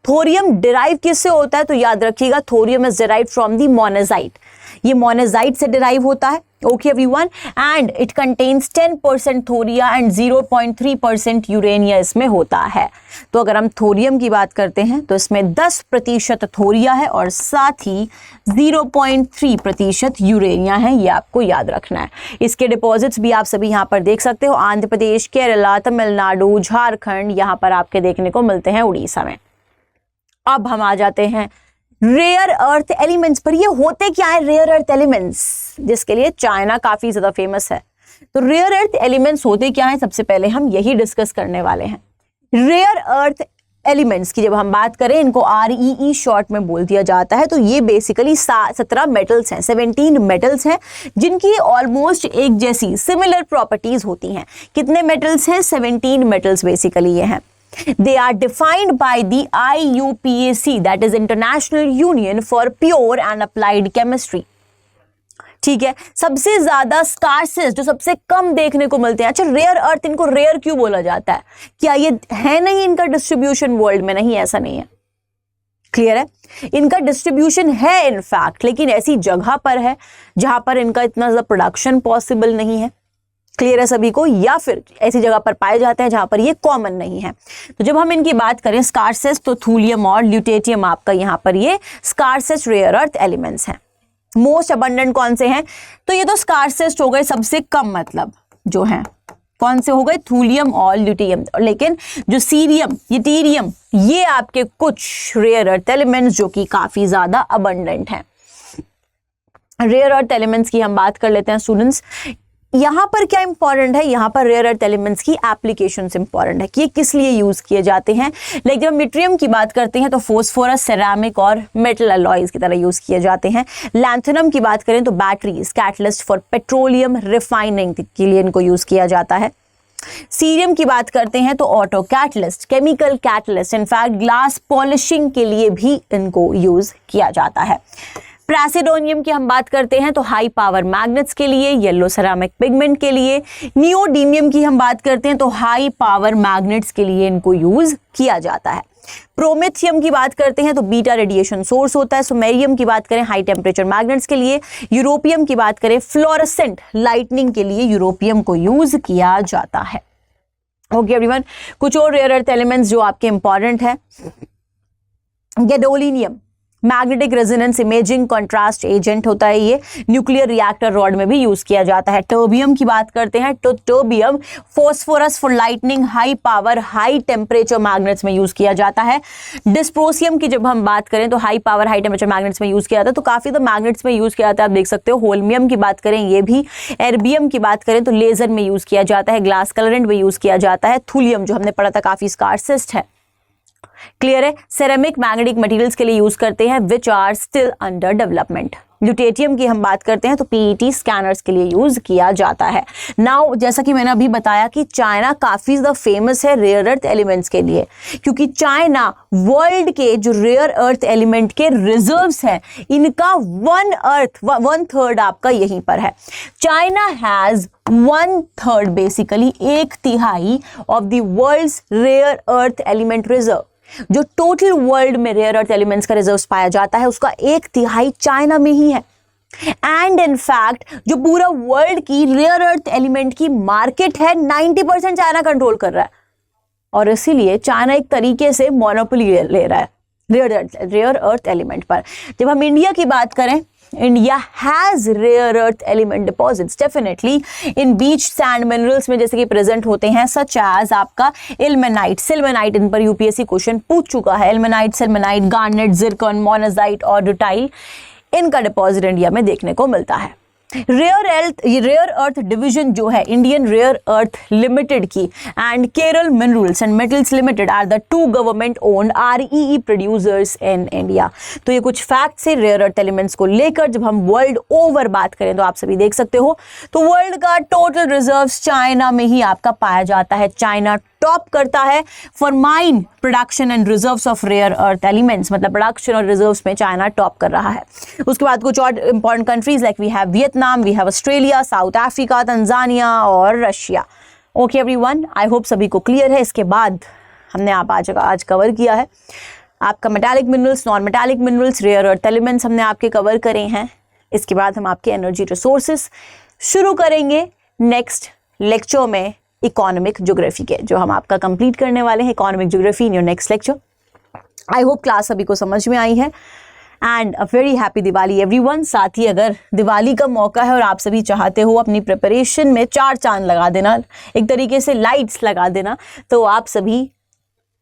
थोरियम डिराइव किससे होता है? तो याद रखिएगा, thorium is derived from the monazite. ये मोनेजाइट से डिराइव होता है। Okay everyone, and it contains 10% thoria and 0.3% urania इसमें होता है। तो अगर हम थोरियम की बात करते हैं तो इसमें 10% थोरिया है और साथ ही 0.3% यूरेनिया है, ये आपको याद रखना है। इसके डिपॉजिट्स भी आप सभी यहाँ पर देख सकते हो, आंध्र प्रदेश, केरला, तमिलनाडु, झारखंड, यहाँ पर आपके देखने को मिलते हैं उड़ीसा में। अब हम आ जाते हैं रेयर अर्थ एलिमेंट्स पर। ये होते क्या है रेयर अर्थ एलिमेंट्स, जिसके लिए चाइना काफी ज्यादा फेमस है। तो रेयर अर्थ एलिमेंट्स होते क्या है, सबसे पहले हम यही डिस्कस करने वाले हैं। रेयर अर्थ एलिमेंट्स की जब हम बात करें, इनको REE शॉर्ट में बोल दिया जाता है। तो ये बेसिकली 17 मेटल्स हैं, 17 मेटल्स हैं, जिनकी ऑलमोस्ट एक जैसी सिमिलर प्रॉपर्टीज होती हैं। कितने मेटल्स हैं? 17 मेटल्स बेसिकली ये हैं। They are defined by the IUPAC, that is International Union for Pure and Applied Chemistry. ठीक है, सबसे ज्यादा स्कार्सेस्ट, जो सबसे कम देखने को मिलते हैं। अच्छा, रेयर अर्थ, इनको रेयर क्यों बोला जाता है? क्या ये है नहीं इनका डिस्ट्रीब्यूशन वर्ल्ड में? नहीं, ऐसा नहीं है। क्लियर है, इनका डिस्ट्रीब्यूशन है इनफैक्ट, लेकिन ऐसी जगह पर है जहां पर इनका इतना ज्यादा प्रोडक्शन पॉसिबल नहीं है। क्लियर है सभी को? या फिर ऐसी जगह पर पाए जाते हैं जहां पर ये कॉमन नहीं है। तो जब हम इनकी बात करें स्कार्सेस्ट, तो थूलियम और ल्यूटेटियम आपका यहाँ पर ये स्कार्सेस्ट रेयर अर्थ एलिमेंट्स हैं। मोस्ट अबंडेंट कौन से हैं? तो ये तो स्कार्सेस्ट हो गए, सबसे कम मतलब जो हैं कौन से हो गए? थूलियम और ल्यूटियम। लेकिन जो सीरियम, यूटेरियम, ये आपके कुछ रेयर अर्थ एलिमेंट्स जो कि काफी ज्यादा अबंडेंट हैं। रेयर अर्थ एलिमेंट्स की हम बात कर लेते हैं स्टूडेंट्स। यहाँ पर क्या इंपॉर्टेंट है? यहाँ पर रेयर अर्थ एलिमेंट्स की एप्लीकेशंस इंपॉर्टेंट है कि ये किस लिए यूज किए जाते हैं। लाइक जब मिट्रियम की बात करते हैं तो फोस्फोरस, सेरामिक और मेटल अलॉयज की तरह यूज किए जाते हैं। लैंथेनम की बात करें तो batteries, catalyst for petroleum refining के लिए इनको यूज किया जाता है। सीरियम की बात करते हैं तो auto catalyst, chemical catalyst, in fact glass polishing के लिए भी इनको यूज किया जाता है। प्रेसिडोनियम की हम बात करते हैं तो हाई पावर मैग्नेट्स के लिए, येलो सेरामिक पिगमेंट के लिए। नियोडीमियम की हम बात करते हैं तो हाई पावर मैग्नेट्स के लिए इनको यूज किया जाता है। प्रोमेथियम की बात करते हैं तो बीटा रेडिएशन सोर्स होता है। सुमेरियम की बात करें हाई टेम्परेचर मैग्नेट्स के लिए। यूरोपियम की बात करें फ्लोरेसेंट लाइटनिंग के लिए यूरोपियम को यूज किया जाता है। ओके एवरीवन, कुछ और रेयर अर्थ एलिमेंट्स जो आपके इंपॉर्टेंट है। Gadolinium, magnetic resonance imaging contrast agent होता है, ये न्यूक्लियर रिएक्टर रॉड में भी यूज किया जाता है। टर्बियम की बात करते हैं तो terbium phosphorus for lightning, high power high temperature magnets में यूज किया जाता है। डिस्प्रोसियम की जब हम बात करें तो high power high temperature magnets में यूज किया जाता है। तो काफी तो मैग्नेट्स में यूज किया जाता है, आप देख सकते हो। होल्मियम की बात करें ये भी। एर्बियम की बात करें तो लेजर में यूज किया जाता है, ग्लास कलरेंट में यूज किया जाता है। थूलियम जो हमने पढ़ा था काफी स्कार्सेस्ट है। क्लियर है, सेरेमिक मैग्नेटिक मटेरियल्स के लिए यूज करते हैं which are still under development. Lutetium की हम बात करते हैं तो PET स्कैनर्स के लिए यूज किया जाता है। नाउ जैसा कि मैंने अभी बताया कि चाइना काफी ज्यादा फेमस है रेयर अर्थ एलिमेंट्स के लिए, क्योंकि चाइना वर्ल्ड के जो रेयर अर्थ एलिमेंट के रिजर्व्स हैं इनका 1/3 आपका यहीं पर है। China has 1/3 basically 1/3 of the world's rare earth element reserve. जो टोटल वर्ल्ड में रेयर अर्थ एलिमेंट्स का रिजर्व्स पाया जाता है उसका 1/3 चाइना में ही है। एंड इनफैक्ट जो पूरा वर्ल्ड की रेयर अर्थ एलिमेंट की मार्केट है 90% चाइना कंट्रोल कर रहा है, और इसीलिए चाइना एक तरीके से मोनोपोली ले रहा है रेयर अर्थ एलिमेंट पर। जब हम इंडिया की बात करें, India has rare earth element deposits definitely in beach sand minerals में जैसे कि प्रेजेंट होते हैं, सच एज आपका इल्मेनाइट, सिल्मेनाइट। इन पर यूपीएससी क्वेश्चन पूछ चुका है। इल्मेनाइट, सिल्मेनाइट, गार्नेट, जिरकॉन, मोनाजाइट और रुटाइल, इनका डिपॉजिट इंडिया में देखने को मिलता है। रेयर अर्थ डिवीजन जो है इंडियन रेयर अर्थ लिमिटेड की and Kerala minerals and metals limited are the 2 government owned REE producers in India. तो ये कुछ फैक्ट्स है रेयर अर्थ एलिमेंट्स को लेकर। जब हम वर्ल्ड ओवर बात करें तो आप सभी देख सकते हो तो वर्ल्ड का टोटल रिजर्व्स चाइना में ही आपका पाया जाता है। चाइना टॉप करता है for mine production and reserves of rare earth elements, मतलब प्रोडक्शन और रिजर्व्स में चाइना टॉप कर रहा है। उसके बाद कुछ और important countries like we have Vietnam, we have Australia, South Africa, Tanzania और Russia. Okay everyone, I hope सभी को क्लियर है। इसके बाद हमने आज कवर किया है आपका metallic minerals, non metallic minerals, rare earth elements हमने आपके कवर करे हैं। इसके बाद हम आपके एनर्जी रिसोर्सेस शुरू करेंगे नेक्स्ट लेक्चर में इकोनॉमिक ज्योग्राफी के, जो हम आपका कंप्लीट करने वाले हैं economic geography in your next lecture. I hope class सभी को समझ में आई है and a very happy Diwali everyone. साथ ही अगर दिवाली का मौका है और आप सभी चाहते हो अपनी प्रिपरेशन में 4 चांद लगा देना, एक तरीके से लाइट्स लगा देना, तो आप सभी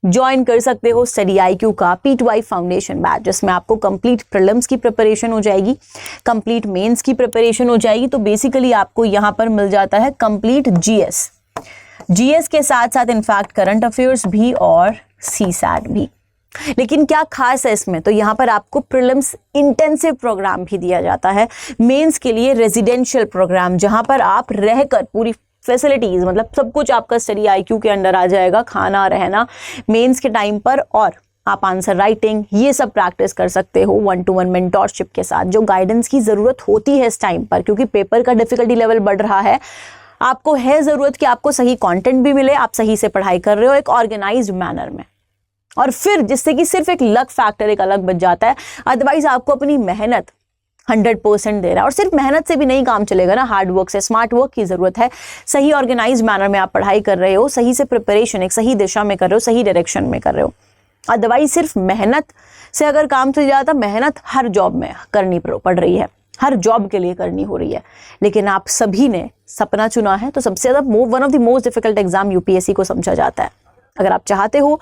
ज्वाइन कर सकते हो स्टडी IQ का P2I फाउंडेशन बैच, जिसमें आपको कंप्लीट प्रीलिम्स की प्रिपरेशन हो जाएगी, कंप्लीट मेंस की प्रिपरेशन हो जाएगी। तो बेसिकली आपको यहाँ पर मिल जाता है कंप्लीट जीएस के साथ साथ इनफैक्ट करंट अफेयर्स भी और CSAT भी। लेकिन क्या खास है इसमें, तो यहाँ पर आपको प्रीलिम्स इंटेंसिव प्रोग्राम भी दिया जाता है, मेंस के लिए रेजिडेंशियल प्रोग्राम, जहाँ पर आप रहकर पूरी फैसिलिटीज, मतलब सब कुछ आपका स्टडी IQ के अंडर आ जाएगा, खाना रहना मेंस के टाइम पर, और आप आंसर राइटिंग ये सब प्रैक्टिस कर सकते हो 1-to-1 मेंटोरशिप के साथ, जो गाइडेंस की ज़रूरत होती है इस टाइम पर, क्योंकि पेपर का डिफिकल्टी लेवल बढ़ रहा है। आपको है ज़रूरत कि आपको सही कंटेंट भी मिले, आप सही से पढ़ाई कर रहे हो एक ऑर्गेनाइज्ड मैनर में, और फिर जिससे कि सिर्फ एक लक फैक्टर एक अलग बच जाता है। अदरवाइज आपको अपनी मेहनत 100% दे रहा है, और सिर्फ मेहनत से भी नहीं काम चलेगा ना, हार्ड वर्क से, स्मार्ट वर्क की ज़रूरत है। सही ऑर्गेनाइज्ड मैनर में आप पढ़ाई कर रहे हो, सही से प्रिपरेशन एक सही दिशा में कर रहे हो, सही डायरेक्शन में कर रहे हो। अदरवाइज सिर्फ मेहनत से अगर काम चल जाता, मेहनत हर जॉब में करनी पड़ रही है, हर जॉब के लिए करनी हो रही है, लेकिन आप सभी ने सपना चुना है, तो सबसे ज़्यादा one of the most difficult exam UPSC को समझा जाता है। अगर आप चाहते हो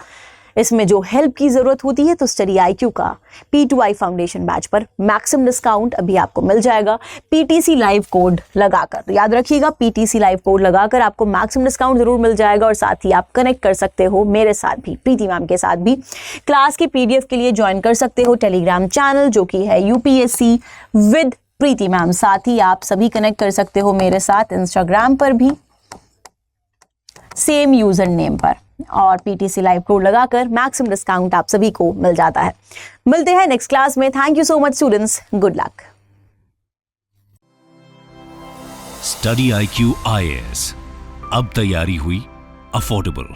इसमें जो हेल्प की ज़रूरत होती है, तो स्टडी IQ का P2I फाउंडेशन बैच पर मैक्सिमम डिस्काउंट अभी आपको मिल जाएगा PTC लाइव कोड लगाकर। याद रखिएगा, PTC लाइव कोड लगाकर आपको मैक्सिमम डिस्काउंट ज़रूर मिल जाएगा, और साथ ही आप कनेक्ट कर सकते हो मेरे साथ भी, प्रीति मैम के साथ भी। क्लास की PDF के लिए ज्वाइन कर सकते हो टेलीग्राम चैनल, जो कि है UPSC विद प्रीति मैम। साथ ही आप सभी कनेक्ट कर सकते हो मेरे साथ इंस्टाग्राम पर भी सेम यूजर नेम पर, और PTC लाइव कोड लगाकर मैक्सिमम डिस्काउंट आप सभी को मिल जाता है। मिलते हैं नेक्स्ट क्लास में। Thank you so much students, good luck. Study IQ IAS अब तैयारी हुई अफोर्डेबल।